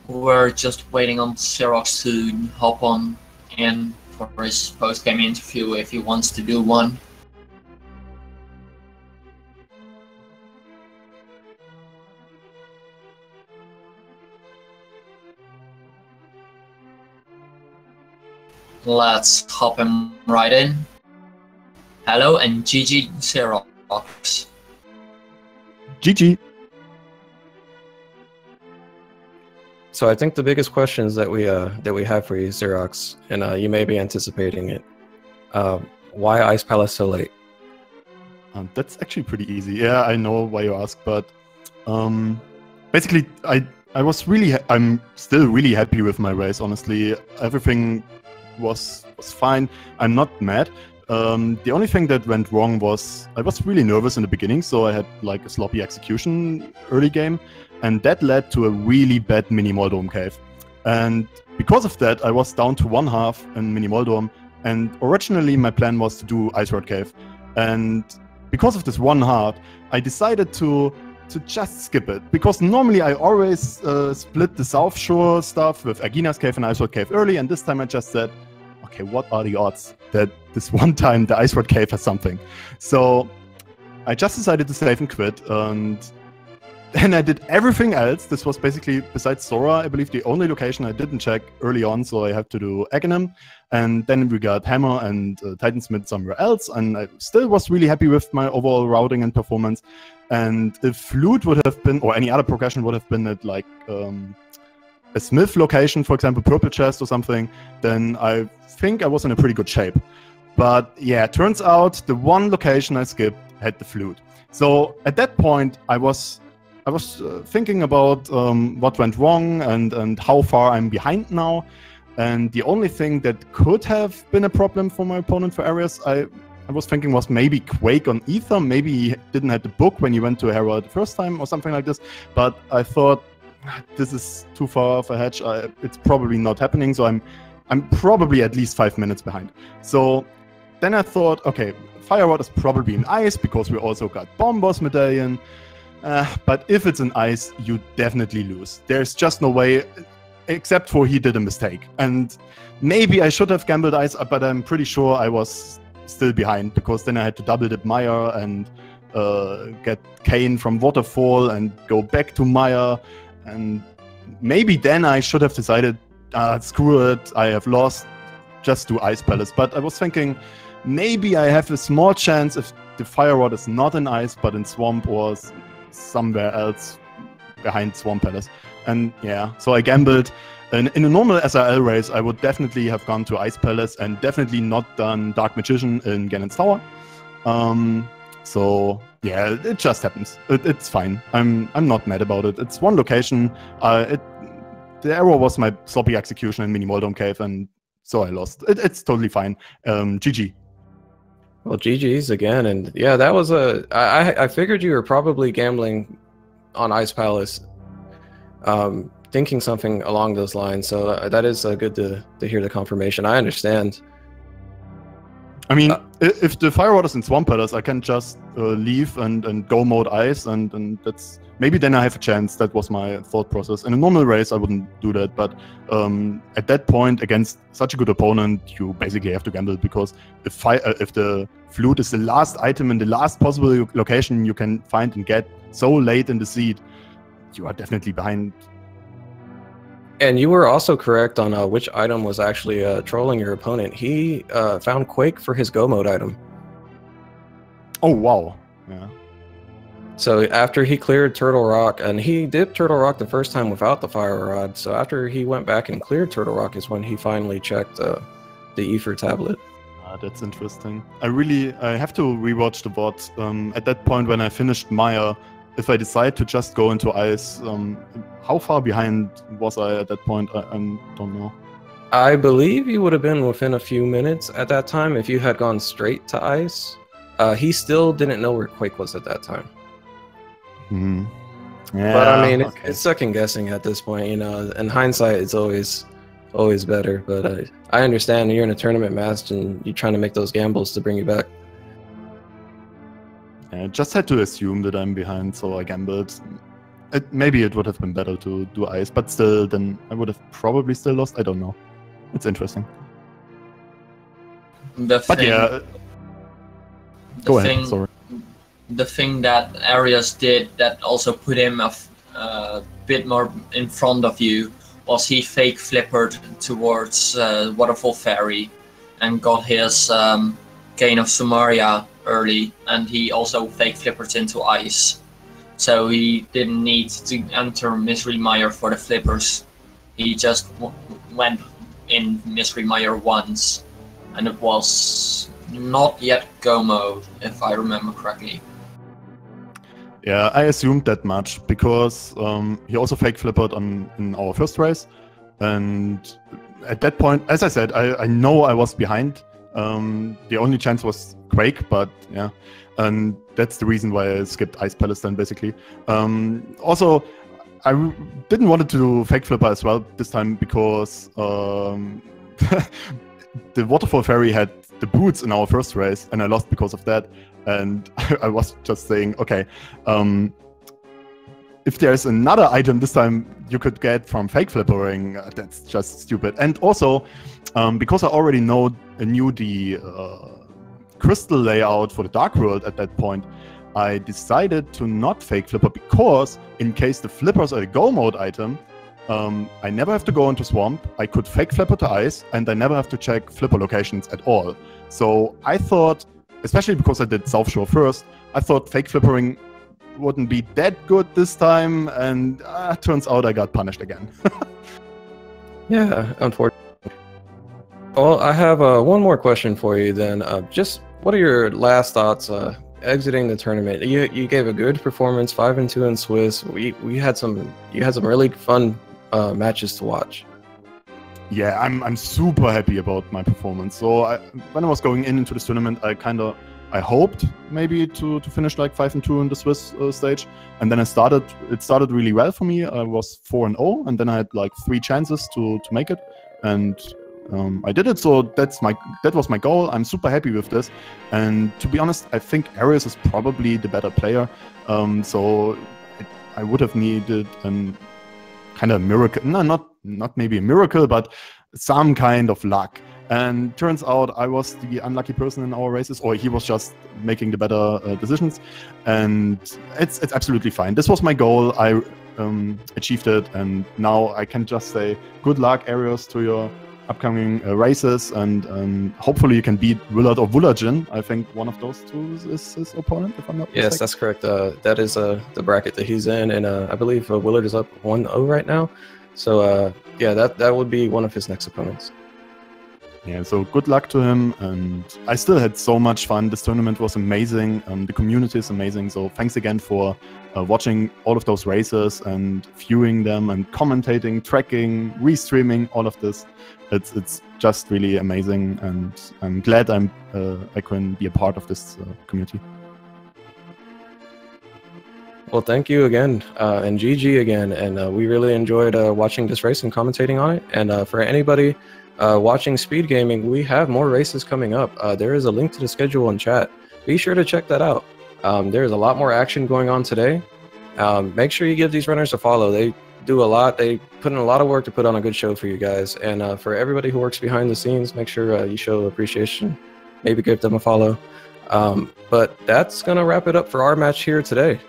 We're just waiting on CeroX to hop on in for his post-game interview if he wants to do one. Let's hop him right in. Hello and GG CeroX. GG. So I think the biggest questions that we have for you, CeroX, and you may be anticipating it. Why Ice Palace so late? That's actually pretty easy. Yeah, I know why you ask, but basically, I'm still really happy with my race. Honestly, everything was fine. I'm not mad. The only thing that went wrong was I was really nervous in the beginning, so I had like a sloppy execution early game. And that led to a really bad mini Moldome cave. And because of that, I was down to 1/2 in mini Moldome. And originally my plan was to do Ice Road Cave. And because of this 1/2, I decided to just skip it. Because normally I always split the South Shore stuff with Agina's Cave and Ice Road Cave early. And this time I just said, okay, what are the odds that this one time the Ice Road Cave has something? So I just decided to save and quit. And then I did everything else. This was basically, besides Sora, I believe the only location I didn't check early on, so I had to do Aghanim. And then we got Hammer and Titansmith somewhere else, and I still was really happy with my overall routing and performance. And if Flute would have been, or any other progression would have been at like a Smith location, for example, Purple Chest or something, then I think I was in a pretty good shape. But yeah, turns out the one location I skipped had the Flute. So at that point, I was thinking about what went wrong and how far I'm behind now. And the only thing that could have been a problem for my opponent for Arios, I was thinking was maybe Quake on Ether. Maybe he didn't have the book when he went to Hera the first time or something like this. But I thought, this is too far of a hedge. It's probably not happening. So I'm probably at least 5 minutes behind. So then I thought, okay, Fire Rod is probably in ice because we also got Bomb Boss Medallion. But if it's an ice, you definitely lose. There's just no way, except for he did a mistake. And maybe I should have gambled ice, but I'm pretty sure I was still behind, because then I had to double dip Maya and get Kane from Waterfall and go back to Maya. And maybe then I should have decided, screw it, I have lost, just do Ice Palace. But I was thinking, maybe I have a small chance if the Fire Rod is not in ice, but in Swamp or somewhere else behind Swamp Palace. And yeah, so I gambled. In a normal SRL race, I would definitely have gone to Ice Palace and definitely not done Dark Magician in Ganon's Tower. So yeah, it just happens. It's fine. I'm not mad about it. It's one location. The error was my sloppy execution in Mini Moldome Cave, and so I lost. It's totally fine. GG. Well, GG's again, and yeah, that was I figured you were probably gambling on Ice Palace thinking something along those lines. So that is good to hear the confirmation. I understand. I mean, if the Fire Waters and Swamp Pillars, I can just leave and go mode ice, and that's maybe then I have a chance. That was my thought process. In a normal race, I wouldn't do that, but at that point, against such a good opponent, you basically have to gamble, because if the flute is the last item in the last possible location you can find and get so late in the seed, you are definitely behind. And you were also correct on which item was actually trolling your opponent. He found Quake for his Go mode item. Oh, wow. Yeah. So after he cleared Turtle Rock, and he did Turtle Rock the first time without the Fire Rod, so after he went back and cleared Turtle Rock is when he finally checked the Ether tablet. That's interesting. I have to rewatch the VOD. At that point when I finished Maya, if I decide to just go into ice, how far behind was I at that point? I don't know. I believe you would have been within a few minutes at that time if you had gone straight to ice. He still didn't know where Quake was at that time. Hmm. Yeah, but I mean, okay. it's second guessing at this point. You know, in hindsight, it's always better. But I understand you're in a tournament match and you're trying to make those gambles to bring you back. I just had to assume that I'm behind, so I gambled. Maybe it would have been better to do ice, but still, then I would have probably still lost. I don't know. It's interesting. Go ahead. Sorry. The thing that Arius did that also put him a bit more in front of you was he fake flippered towards Waterfall Fairy and got his Gain of Sumeria early, and he also fake flippered into ice. So he didn't need to enter Mystery Mire for the flippers. He just went in Mystery Mire once, and it was not yet Go mode, if I remember correctly. Yeah, I assumed that much because he also fake flippered in our first race, and at that point, as I said, I know I was behind. The only chance was Quake, but yeah, and that's the reason why I skipped Ice Palace then, basically. Also, I didn't want to do fake flipper as well this time because the Waterfall Fairy had the boots in our first race, and I lost because of that. And I was just saying, okay, if there's another item this time you could get from fake flippering, that's just stupid. And also, because I already knew the crystal layout for the Dark World at that point, I decided to not fake flipper because in case the flippers are a Go mode item, I never have to go into Swamp, I could fake flipper to ice, and I never have to check flipper locations at all. So I thought, especially because I did South Shore first, I thought fake flippering wouldn't be that good this time, and turns out I got punished again. Yeah, unfortunately. Well, I have one more question for you then. Just what are your last thoughts exiting the tournament? You gave a good performance, 5-2 in Swiss. You had some really fun matches to watch. Yeah, I'm super happy about my performance. So when I was going into this tournament, I hoped maybe to finish like 5-2 in the Swiss stage, and then it started really well for me. I was 4-0, and then I had like 3 chances to make it, and I did it. So that was my goal. I'm super happy with this, and to be honest, I think Arius is probably the better player. So I would have needed an kind of miracle. No, not maybe a miracle, but some kind of luck. And turns out I was the unlucky person in our races, or he was just making the better decisions. And it's absolutely fine. This was my goal. I achieved it, and now I can just say good luck, Arius, to your upcoming races, and hopefully you can beat Willard or Woolajin. I think one of those two is his opponent, if I'm not mistaken. Yes, that's correct. That is the bracket that he's in, and I believe Willard is up 1-0 right now. So yeah, that would be one of his next opponents. Yeah, so good luck to him, and I still had so much fun. This tournament was amazing. The community is amazing. So thanks again for watching all of those races and viewing them and commentating, tracking, restreaming, all of this. It's just really amazing, and I'm glad I can be a part of this community. Well, thank you again, and GG again, and we really enjoyed watching this race and commentating on it. And for anybody watching Speed Gaming, we have more races coming up. There is a link to the schedule in chat. Be sure to check that out. There's a lot more action going on today. Make sure you give these runners a follow. They do a lot. They put in a lot of work to put on a good show for you guys. And for everybody who works behind the scenes, make sure you show appreciation. Maybe give them a follow. But that's going to wrap it up for our match here today.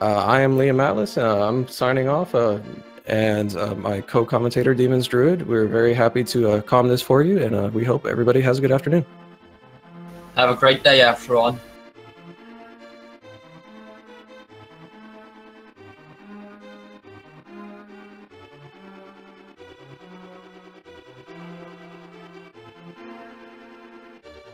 I am Liam Atlas. I'm signing off. And my co-commentator, Demons Druid. We're very happy to calm this for you. And we hope everybody has a good afternoon. Have a great day, everyone.